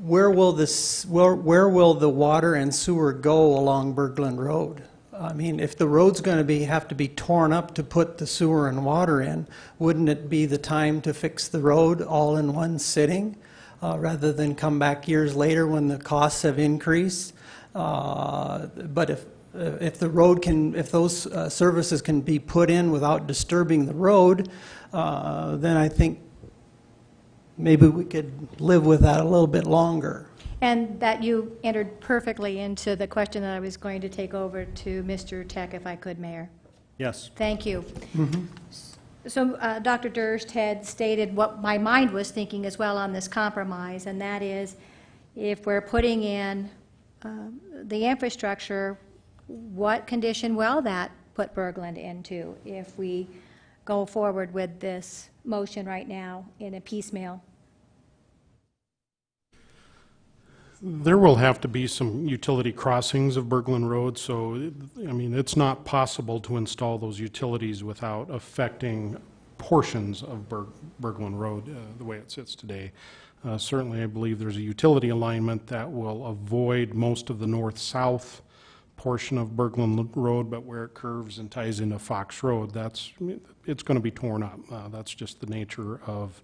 where will the water and sewer go along Bergland Road? I mean, if the road's going to have to be torn up to put the sewer and water in, wouldn't it be the time to fix the road all in one sitting, rather than come back years later when the costs have increased? But if the road if those services can be put in without disturbing the road, then I think maybe we could live with that a little bit longer. And that you entered perfectly into the question that I was going to take over to Mr. Tech, if I could, Mayor. Yes. Thank you. So Dr. Durst had stated what my mind was thinking as well on this compromise, and that is if we're putting in the infrastructure, what condition will that put Bergland into if we go forward with this motion right now in a piecemeal? There will have to be some utility crossings of Bergland Road, so, I mean, it's not possible to install those utilities without affecting portions of Bergland Road the way it sits today. Certainly, I believe there's a utility alignment that will avoid most of the north-south portion of Bergland Road, but where it curves and ties into Fox Road, it's going to be torn up. That's just the nature of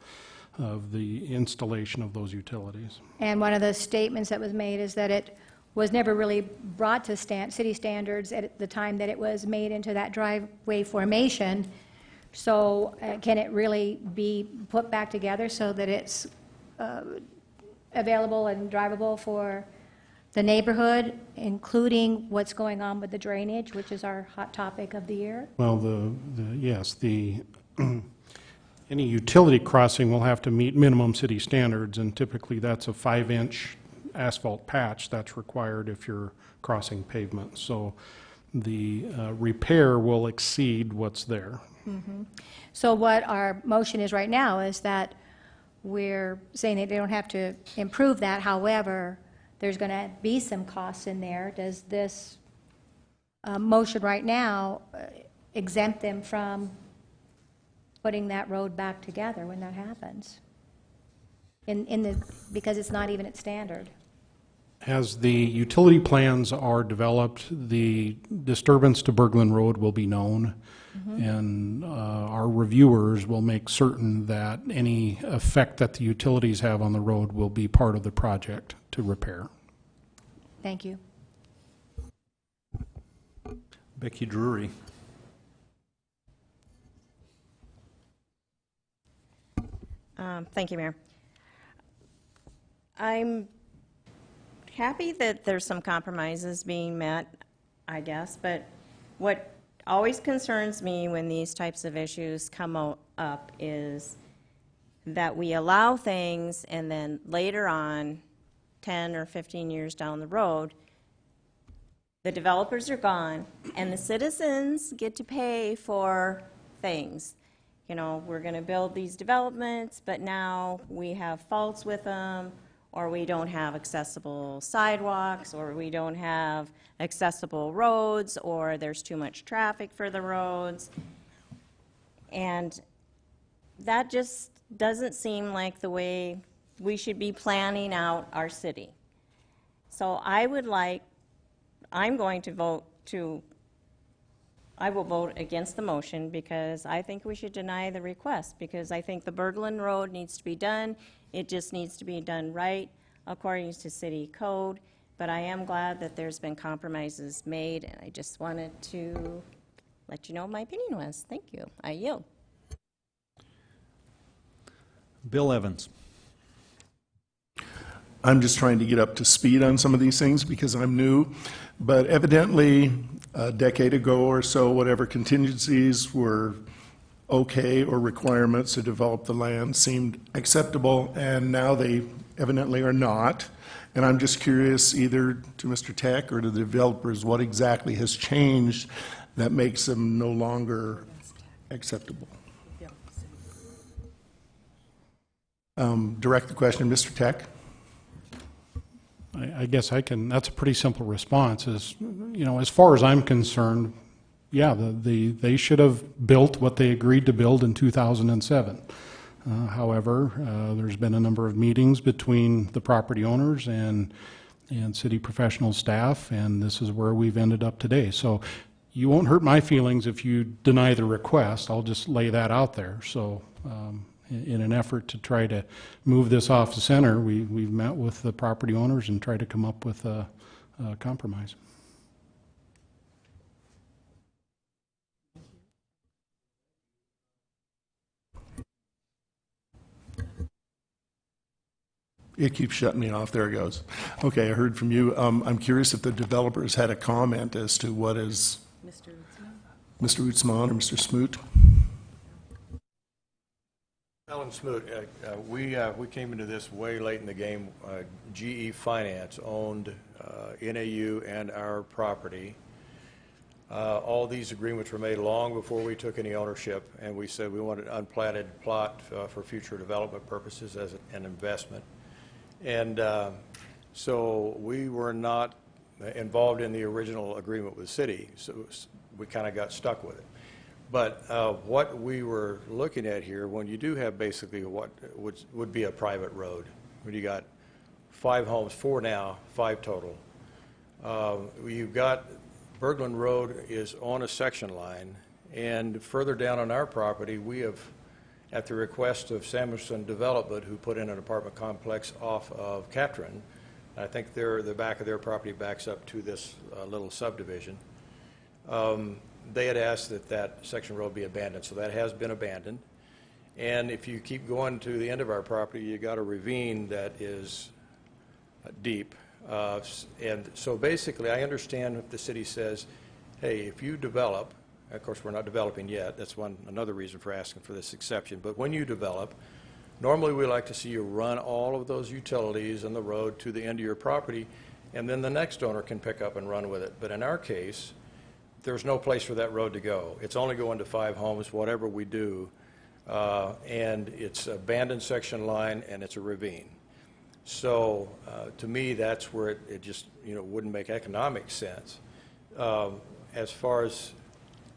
the installation of those utilities. And one of the statements that was made is that it was never really brought to city standards at the time that it was made into that driveway formation, So can it really be put back together so that it's available and drivable for the neighborhood, including what's going on with the drainage, which is our hot topic of the year? Well, yes, any utility crossing will have to meet minimum city standards, and typically that's a 5-inch asphalt patch that's required if you're crossing pavement. So the repair will exceed what's there. So what our motion is right now is that we're saying that they don't have to improve that. However, there's going to be some costs in there. Does this motion right now exempt them from putting that road back together when that happens? Because it's not even at standard. As the utility plans are developed, the disturbance to Bergland Road will be known, and our reviewers will make certain that any effect that the utilities have on the road will be part of the project to repair. Thank you. Becky Drury. Thank you, Mayor. I'm happy that there's some compromises being met, I guess, but what always concerns me when these types of issues come up is that we allow things and then later on, 10 or 15 years down the road, the developers are gone and the citizens get to pay for things. You know, we're going to build these developments, but now we have faults with them, or we don't have accessible sidewalks, or we don't have accessible roads, or there's too much traffic for the roads. And that just doesn't seem like the way we should be planning out our city. So I will vote against the motion because I think we should deny the request, because I think the Bergland Road needs to be done. It just needs to be done right according to city code. But I am glad that there's been compromises made, and I just wanted to let you know what my opinion was. Thank you. I yield. Bill Evans. I'm just trying to get up to speed on some of these things because I'm new, but evidently a decade ago or so, whatever contingencies were okay or requirements to develop the land seemed acceptable, and now they evidently are not. And I'm just curious, either to Mr. Tech or to the developers, what exactly has changed that makes them no longer acceptable? Direct the question to Mr. Tech. I guess that's a pretty simple response. Is, you know, as far as I'm concerned, yeah, they should have built what they agreed to build in 2007. However, there's been a number of meetings between the property owners and city professional staff, and this is where we've ended up today. So you won't hurt my feelings if you deny the request. I'll just lay that out there. So in an effort to try to move this off the center, we've met with the property owners and tried to come up with a compromise. It keeps shutting me off. There it goes. Okay, I heard from you. I'm curious if the developers had a comment as to what is Mr. Utsman or Mr. Smoot. Alan Smoot, we came into this way late in the game. GE Finance owned NAU and our property. All these agreements were made long before we took any ownership, and we said we wanted an unplatted plot for future development purposes as an investment. And so we were not involved in the original agreement with the city, so we kind of got stuck with it. But what we were looking at here, when you do have basically what would be a private road, when you got 5 homes, 4 now, 5 total, you've got Bergland Road is on a section line, and further down on our property, we have, at the request of Samuelson Development, who put in an apartment complex off of Catron, I think the back of their property backs up to this little subdivision. they had asked that that section road be abandoned, so that has been abandoned. And if you keep going to the end of our property, you got a ravine that is deep. And so basically, I understand if the city says, hey, if you develop, of course, we're not developing yet, that's another reason for asking for this exception, but when you develop, normally we like to see you run all of those utilities and the road to the end of your property, and then the next owner can pick up and run with it. But in our case, there's no place for that road to go. It's only going to 5 homes, whatever we do, and it's abandoned section line and it's a ravine. So to me, that's where it just wouldn't make economic sense. As far as,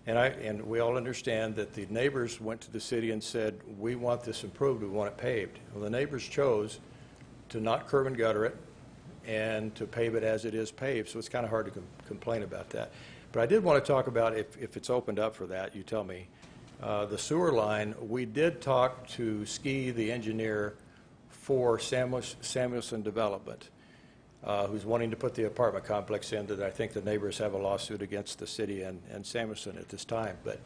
and we all understand that the neighbors went to the city and said, we want this improved, we want it paved. Well, the neighbors chose to not curb and gutter it and to pave it as it is paved, so it's kind of hard to complain about that. But I did want to talk about, if it's opened up for that, you tell me, the sewer line. We did talk to Ski, the engineer for Samuelson Development, who's wanting to put the apartment complex in, that I think the neighbors have a lawsuit against the city and Samuelson at this time. But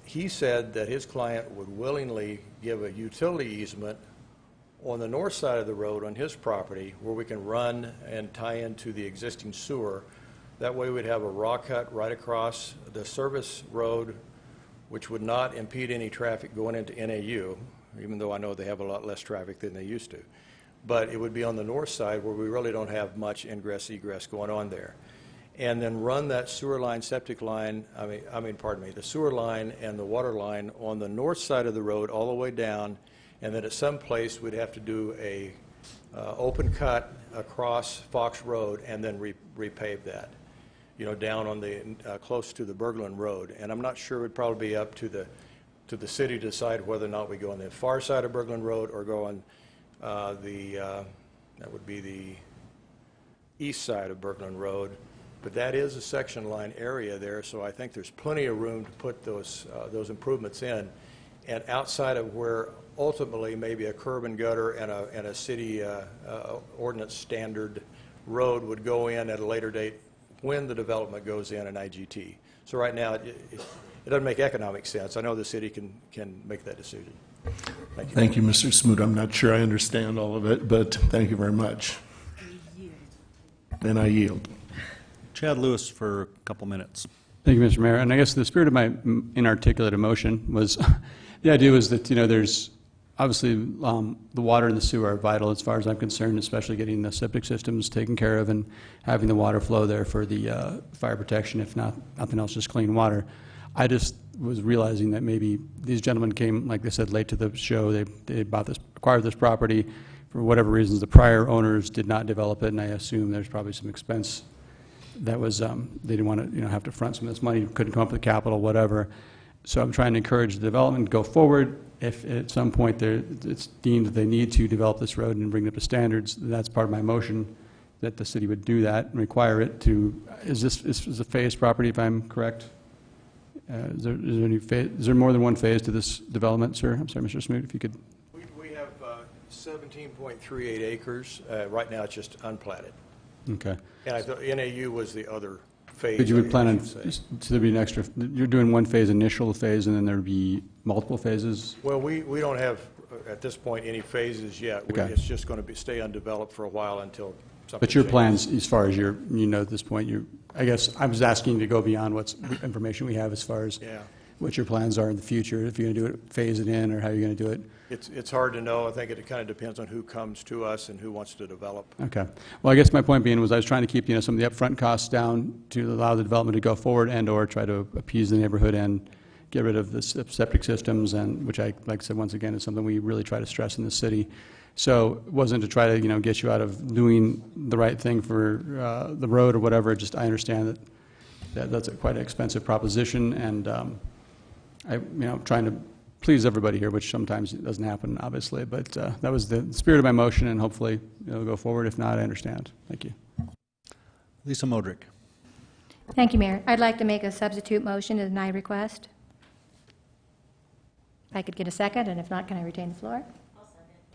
he said that his client would willingly give a utility easement on the north side of the road on his property where we can run and tie into the existing sewer. That way we'd have a raw cut right across the service road, which would not impede any traffic going into NAU, even though I know they have a lot less traffic than they used to. But it would be on the north side where we really don't have much ingress egress going on there. And then run that sewer line, septic line, the sewer line and the water line on the north side of the road all the way down, and then at some place we'd have to do a open cut across Fox Road and then repave that, down on the close to the Bergland Road. And I'm not sure, it would probably be up to the city to decide whether or not we go on the far side of Bergland Road or go on that would be the east side of Bergland Road. But that is a section line area there, so I think there's plenty of room to put those improvements in. And outside of where ultimately maybe a curb and gutter and a city ordinance standard road would go in at a later date when the development goes in an IGT. So right now, it doesn't make economic sense. I know the city can make that decision. Thank you. Thank you, Mr. Smoot. I'm not sure I understand all of it, but thank you very much. And I yield. Chad Lewis for a couple minutes. Thank you, Mr. Mayor. And I guess the spirit of my inarticulate emotion was, the idea was that, there's obviously the water and the sewer are vital as far as I'm concerned, especially getting the septic systems taken care of and having the water flow there for the fire protection, if nothing else, just clean water. I just was realizing that maybe these gentlemen came, like they said, late to the show. They acquired this property. For whatever reasons, the prior owners did not develop it, and I assume there's probably some expense that was, they didn't want to, have to front some of this money, couldn't come up with capital, whatever. So I'm trying to encourage the development to go forward. If at some point it's deemed that they need to develop this road and bring it up to standards, that's part of my motion, that the city would do that and require it to, is a phased property, if I'm correct? Is there more than one phase to this development, sir? I'm sorry, Mr. Smoot, if you could. We have 17.38 acres. Right now, it's just unplatted. Okay. And I thought NAU was the other phase. But you would plan on, so there'd be an extra, you're doing one phase, initial phase, and then there'd be multiple phases? Well, we don't have, at this point, any phases yet. Okay. It's just going to stay undeveloped for a while until something But your changes. plans, as far as at this point, I guess I was asking to go beyond what's information we have as far as what your plans are in the future, if you're going to do it, phase it in, or how you're going to do it. It's hard to know. I think it kind of depends on who comes to us and who wants to develop. Okay. Well, I guess my point being was I was trying to keep, some of the upfront costs down to allow the development to go forward and/or try to appease the neighborhood and get rid of the septic systems, and which I, like I said, once again, is something we really try to stress in the city. So it wasn't to try to, get you out of doing the right thing for the road or whatever. Just I understand that that's quite an expensive proposition, and trying to please everybody here, which sometimes it doesn't happen, obviously. But that was the spirit of my motion, and hopefully it'll go forward. If not, I understand. Thank you. Lisa Modrick. Thank you, Mayor. I'd like to make a substitute motion to deny request. If I could get a second, and if not, can I retain the floor?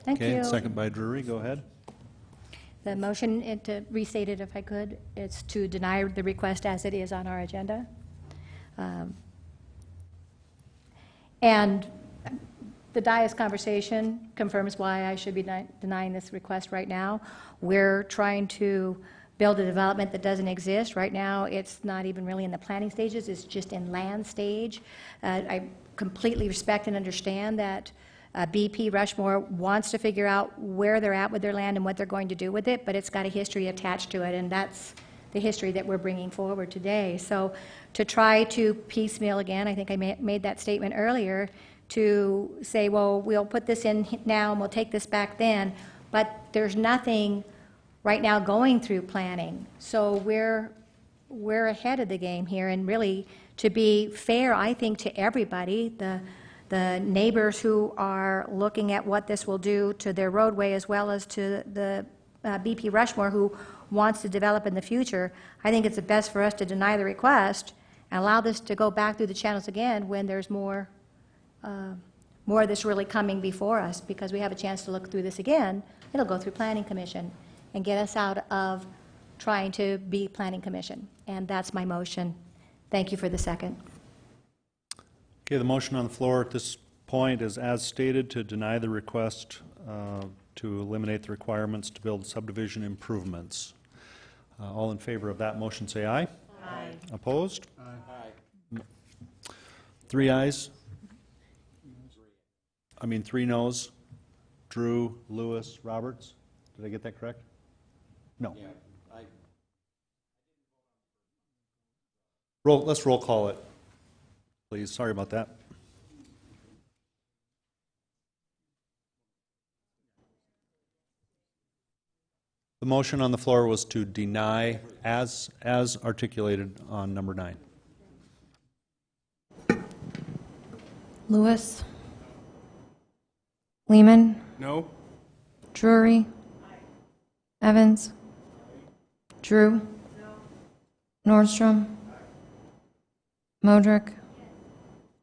Thank you. Okay, second by Drury. Go ahead. The motion, to restate it if I could, it's to deny the request as it is on our agenda. And the dais conversation confirms why I should be denying this request right now. We're trying to build a development that doesn't exist. Right now, it's not even really in the planning stages, it's just in land stage. I completely respect and understand that BP Rushmore wants to figure out where they're at with their land and what they're going to do with it, but it's got a history attached to it, and that's the history that we're bringing forward today. So to try to piecemeal again, I think I made that statement earlier, to say, well, we'll put this in now and we'll take this back then, but there's nothing right now going through planning. So we're ahead of the game here, and really, to be fair, I think, to everybody, the neighbors who are looking at what this will do to their roadway, as well as to the BP Rushmore who wants to develop in the future, I think it's best for us to deny the request and allow this to go back through the channels again when there's more of this really coming before us, because we have a chance to look through this again. It'll go through Planning Commission and get us out of trying to be Planning Commission. And that's my motion. Thank you for the second. Okay, the motion on the floor at this point is as stated, to deny the request to eliminate the requirements to build subdivision improvements. All in favor of that motion say aye. Aye. Opposed? Aye. 3 ayes. 3 noes. Drew, Lewis, Roberts. Did I get that correct? No. Yeah, Let's roll call it, please. Sorry about that. The motion on the floor was to deny as articulated on number 9. Lewis. Lehman. No. Drury. Evans. Drew. Nordstrom. Modrick.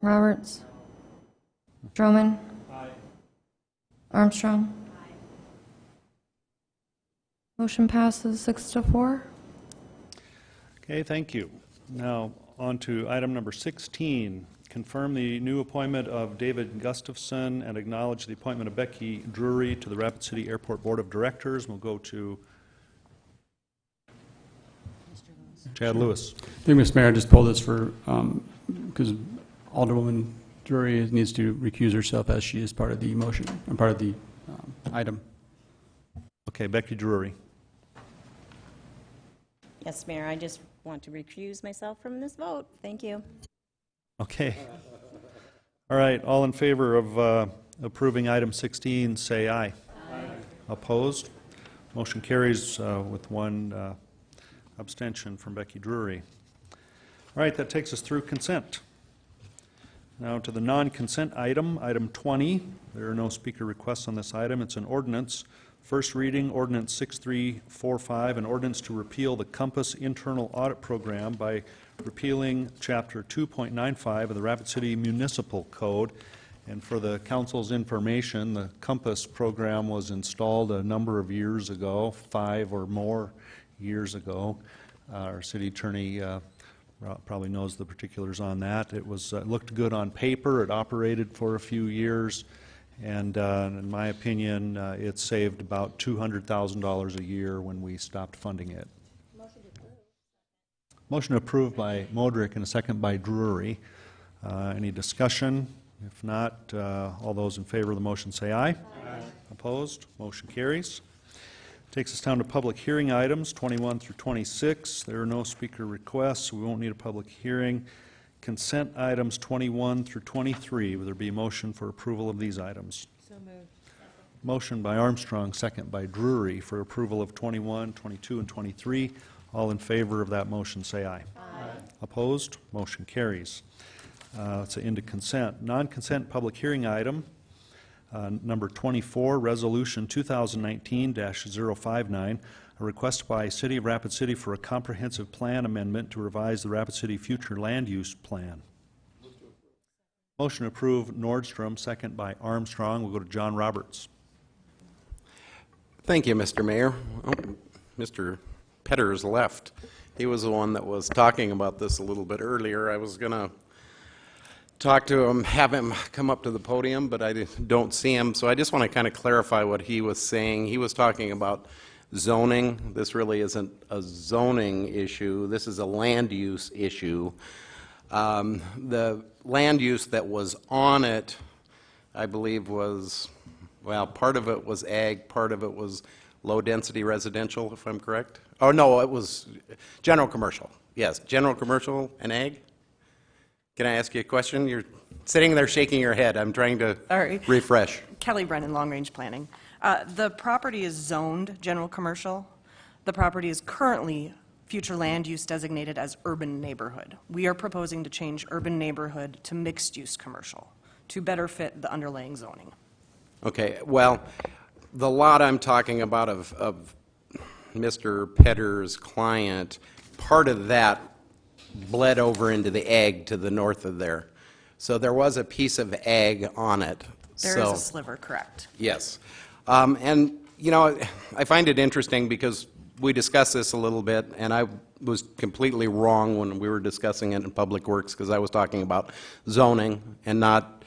Roberts. Stroman. Armstrong. Motion passes 6-4. Okay, thank you. Now, on to item number 16. Confirm the new appointment of David Gustafson and acknowledge the appointment of Becky Drury to the Rapid City Airport Board of Directors. We'll go to Chad Lewis. Thank you, Mr. Mayor. I just pulled this for, because Alderwoman Drury needs to recuse herself as she is part of the motion, and part of the item. Okay, Becky Drury. Yes, Mayor, I just want to recuse myself from this vote. Thank you. Okay. All right, all in favor of approving item 16, say aye. Aye. Opposed? Motion carries with 1 abstention from Becky Drury. All right, that takes us through consent. Now to the non-consent item, item 20. There are no speaker requests on this item. It's an ordinance. First reading, Ordinance 6345, an ordinance to repeal the Compass Internal Audit Program by repealing Chapter 2.95 of the Rapid City Municipal Code. And for the council's information, the Compass program was installed a number of years ago, 5 or more years ago. Our city attorney probably knows the particulars on that. It was looked good on paper. It operated for a few years. And in my opinion, it saved about $200,000 a year when we stopped funding it. Motion approved by Modrick and a second by Drury. Any discussion? If not, all those in favor of the motion say aye. Aye. Opposed? Motion carries. Takes us down to public hearing items, 21 through 26. There are no speaker requests, so we won't need a public hearing. Consent items 21 through 23. Will there be a motion for approval of these items? So moved. Motion by Armstrong, second by Drury for approval of 21, 22, and 23. All in favor of that motion say aye. Aye. Opposed? Motion carries. It's into consent. Non-consent public hearing item number 24, Resolution 2019-059, a request by City of Rapid City for a comprehensive plan amendment to revise the Rapid City Future Land Use Plan. Motion approved, Nordstrom, second by Armstrong. We'll go to John Roberts. Thank you, Mr. Mayor. Oh, Mr. Petters left. He was the one that was talking about this a little bit earlier. I was going to talk to him, have him come up to the podium, but I don't see him. So I just want to kind of clarify what he was saying. He was talking about zoning. This really isn't a zoning issue. This is a land use issue. The land use that was on it, I believe, was, well, part of it was ag, part of it was low-density residential, if I'm correct. Oh, no, it was general commercial. Yes, general commercial and ag. Can I ask you a question? You're sitting there shaking your head. I'm trying to refresh. Kelly Brennan, Long Range Planning. The property is zoned general commercial. The property is currently future land use designated as urban neighborhood. We are proposing to change urban neighborhood to mixed-use commercial to better fit the underlying zoning. Okay, well, the lot I'm talking about of Mr. Petter's client, part of that bled over into the ag to the north of there. So there was a piece of ag on it. There is a sliver, correct. Yes. And, you know, I find it interesting because we discussed this a little bit, and I was completely wrong when we were discussing it in Public Works because I was talking about zoning and not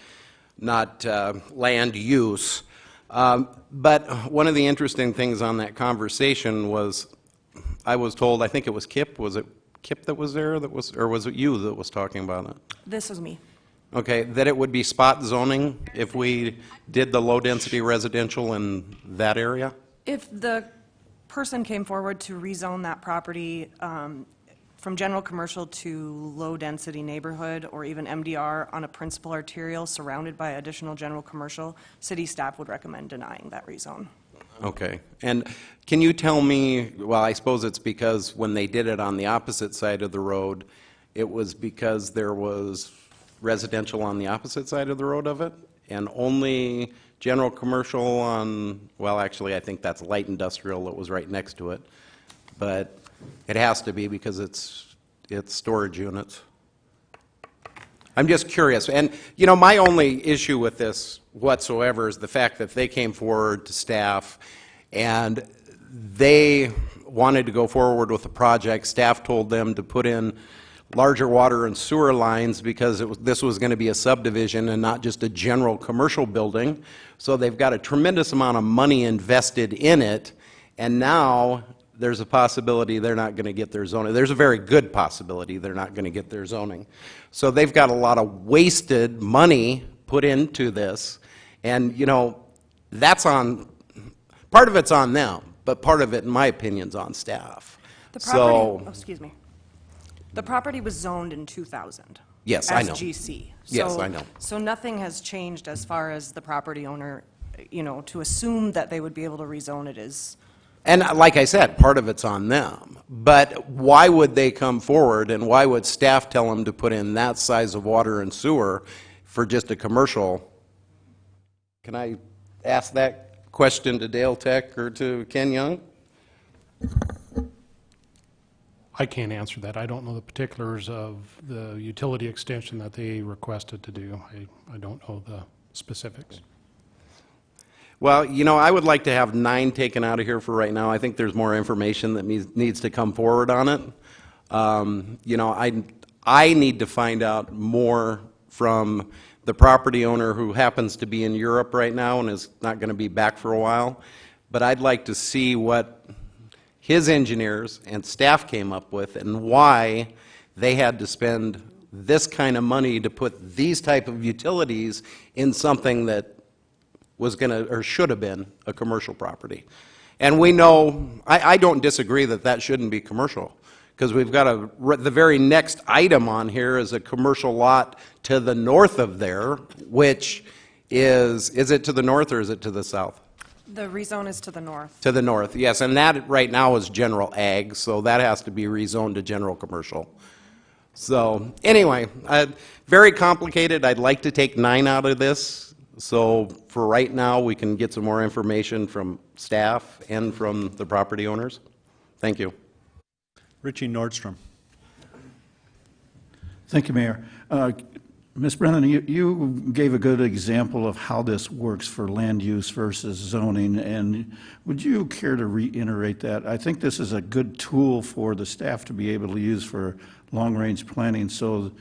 land use. But one of the interesting things on that conversation was I was told, I think it was Kip, was it Kip that was there, or was it you that was talking about it? This is me. Okay, that it would be spot zoning if we did the low-density residential in that area? If the person came forward to rezone that property from general commercial to low-density neighborhood or even MDR on a principal arterial surrounded by additional general commercial, city staff would recommend denying that rezone. Okay. And can you tell me, well, I suppose it's because when they did it on the opposite side of the road, it was because there was residential on the opposite side of the road of it, and only general commercial on, well, actually, I think that's light industrial that was right next to it. But it has to be because it's storage units. I'm just curious. And, you know, my only issue with this whatsoever is the fact that they came forward to staff and they wanted to go forward with the project. Staff told them to put in larger water and sewer lines because this was going to be a subdivision and not just a general commercial building. So they've got a tremendous amount of money invested in it, and now there's a possibility they're not going to get their zoning. There's a very good possibility they're not going to get their zoning. So they've got a lot of wasted money put into this, and, you know, that's on, part of it's on them, but part of it, in my opinion, is on staff. The property, excuse me. The property was zoned in 2000. Yes, I know. As GC. Yes, I know. So nothing has changed as far as the property owner, you know, to assume that they would be able to rezone it is. And like I said, part of it's on them. But why would they come forward and why would staff tell them to put in that size of water and sewer for just a commercial? Can I ask that question to Dale Tech or to Ken Young? I can't answer that. I don't know the particulars of the utility extension that they requested to do. I don't know the specifics. Well, you know, I would like to have 9 taken out of here for right now. I think there's more information that needs to come forward on it. You know, I need to find out more from the property owner who happens to be in Europe right now and is not going to be back for a while. But I'd like to see what his engineers and staff came up with and why they had to spend this kind of money to put these type of utilities in something that was going to, or should have been, a commercial property. And we know, I don't disagree that that shouldn't be commercial, because we've got the very next item on here is a commercial lot to the north of there, which is it to the north or is it to the south? The rezone is to the north. To the north, yes, and that right now is general ag, so that has to be rezoned to general commercial. So, anyway, very complicated. I'd like to take 9 out of this. So for right now, we can get some more information from staff and from the property owners. Thank you. Richie Nordstrom. Thank you, Mayor. Ms. Brennan, you gave a good example of how this works for land use versus zoning, and would you care to reiterate that? I think this is a good tool for the staff to be able to use for long-range planning, so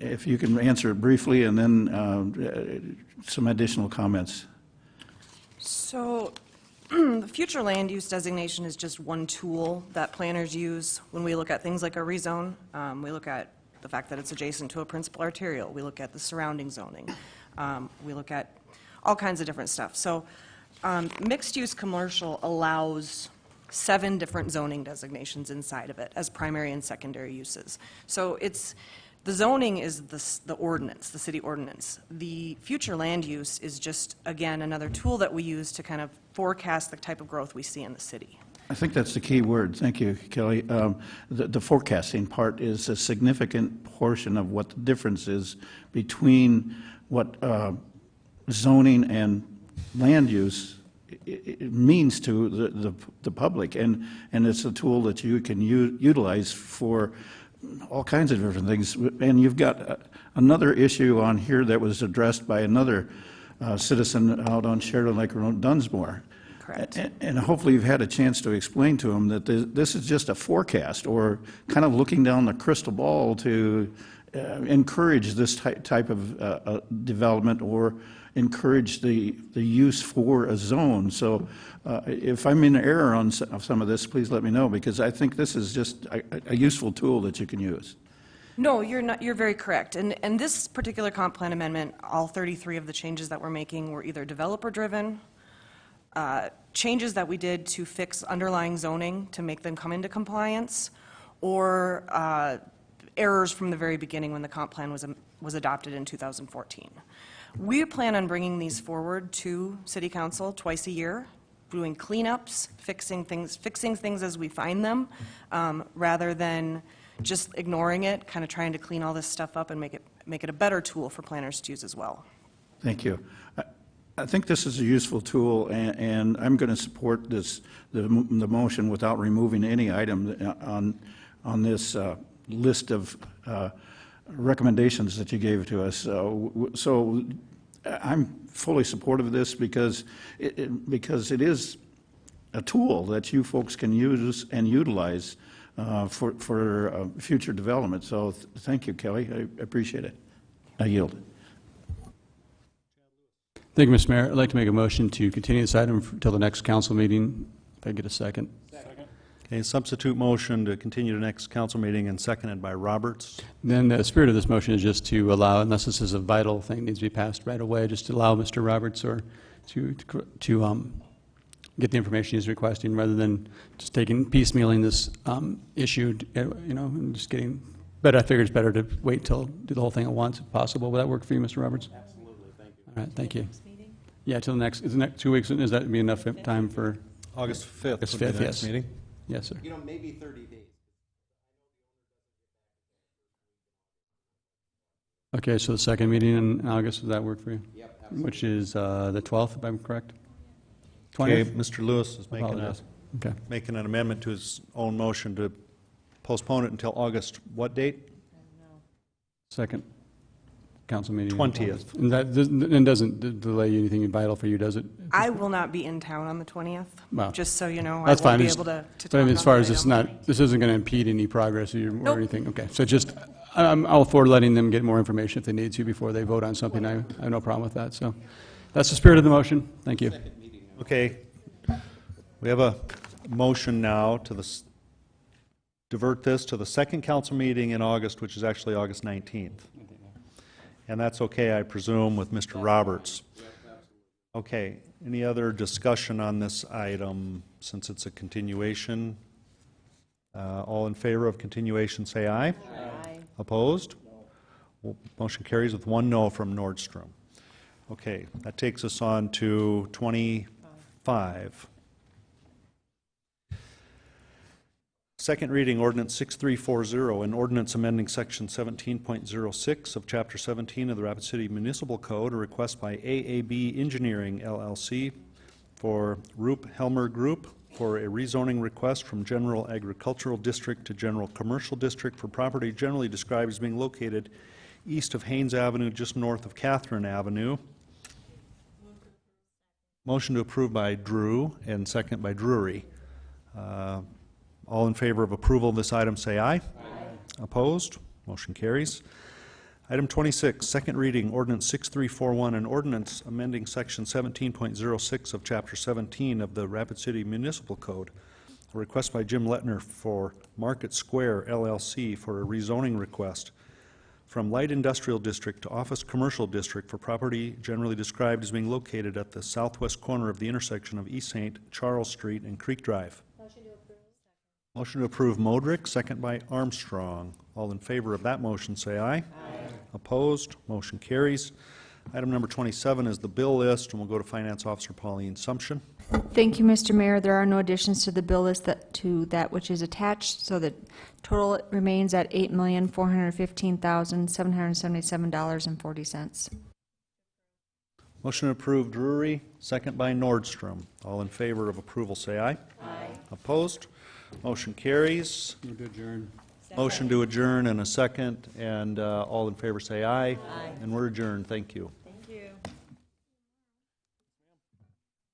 if you can answer it briefly and then some additional comments. So the future land use designation is just one tool that planners use when we look at things like a rezone. We look at the fact that it's adjacent to a principal arterial. We look at the surrounding zoning. We look at all kinds of different stuff. So mixed-use commercial allows 7 different zoning designations inside of it as primary and secondary uses. So the zoning is the ordinance, the city ordinance. The future land use is just, again, another tool that we use to kind of forecast the type of growth we see in the city. I think that's the key word. Thank you, Kelly. The forecasting part is a significant portion of what the difference is between what zoning and land use it means to the public, and it's a tool that you can utilize for all kinds of different things. And you've got another issue on here that was addressed by another citizen out on Sheridan Lake Road, Dunsmore. Correct. And hopefully you've had a chance to explain to them that this is just a forecast, or kind of looking down the crystal ball to encourage this type of development, or encourage the use for a zone. So if I'm in error on some of this, please let me know, because I think this is just a useful tool that you can use. No, you're not. You're very correct. And this particular comp plan amendment, all 33 of the changes that we're making were either developer-driven, changes that we did to fix underlying zoning to make them come into compliance, or errors from the very beginning when the comp plan was adopted in 2014. We plan on bringing these forward to City Council twice a year, doing cleanups, fixing things as we find them, rather than just ignoring it, kind of trying to clean all this stuff up and make it a better tool for planners to use as well. Thank you. I think this is a useful tool, and I'm going to support the motion without removing any item on this list of recommendations that you gave to us. So I'm fully supportive of this because it is a tool that you folks can use and utilize for future development. So thank you, Kelly. I appreciate it. I yield. Thank you, Mr. Mayor. I'd like to make a motion to continue this item until the next council meeting. If I get a second. Second. Okay, substitute motion to continue to next council meeting, and seconded by Roberts. Then the spirit of this motion is just to allow, unless this is a vital thing needs to be passed right away, just to allow Mr. Roberts or to get the information he's requesting, rather than just piecemealing this issue, and just getting. But I figure it's better to wait till do the whole thing at once if possible. Will that work for you, Mr. Roberts? Absolutely. Thank you. All right. Thank you. Yeah, till the next 2 weeks. Is that be enough time for August 5th? August would be 5th, the next yes. meeting. Yes, sir. Maybe 30 days. Okay, so the second meeting in August, does that work for you? Yep, absolutely. Which is the 12th, if I'm correct? 20th? Okay, Mr. Lewis is Apologize. Okay. making an amendment to his own motion to postpone it until August, what date? Second council meeting. 20th. And that doesn't delay anything vital for you, does it? I will not be in town on the 20th, Well, just so you know. That's I fine. won't be It's- able to But I mean, talk as far on as that it's item. this isn't going to impede any progress or Nope. anything. Okay, so just, I'm all for letting them get more information if they need to before they vote on something. I have no problem with that. So that's the spirit of the motion. Thank you. Okay. We have a motion now to divert this to the second council meeting in August, which is actually August 19th. And that's okay, I presume, with Mr. Roberts. Okay, any other discussion on this item, since it's a continuation? All in favor of continuation, say aye. Aye. Opposed? No. Motion carries with 1 no from Nordstrom. Okay, that takes us on to 25. Second reading, Ordinance 6340, an ordinance amending Section 17.06 of Chapter 17 of the Rapid City Municipal Code, a request by AAB Engineering, LLC, for Roop Helmer Group for a rezoning request from General Agricultural District to General Commercial District for property generally described as being located east of Haynes Avenue, just north of Catherine Avenue. Motion to approve by Drew and second by Drury. All in favor of approval of this item, say aye. Aye. Opposed? Motion carries. Item 26, second reading, Ordinance 6341, an ordinance amending Section 17.06 of Chapter 17 of the Rapid City Municipal Code. A request by Jim Lettner for Market Square LLC for a rezoning request from Light Industrial District to Office Commercial District for property generally described as being located at the southwest corner of the intersection of East St. Charles Street and Creek Drive. Motion to approve Modrick, second by Armstrong. All in favor of that motion, say aye. Aye. Opposed? Motion carries. Item number 27 is the bill list, and we'll go to Finance Officer Pauline Sumption. Thank you, Mr. Mayor. There are no additions to the bill list to that which is attached, so the total remains at $8,415,777.40. Motion approved Drury, second by Nordstrom. All in favor of approval, say aye. Aye. Opposed? Motion carries. Move to adjourn. Motion to adjourn and a second, and all in favor say aye. Aye. And we're adjourned. Thank you.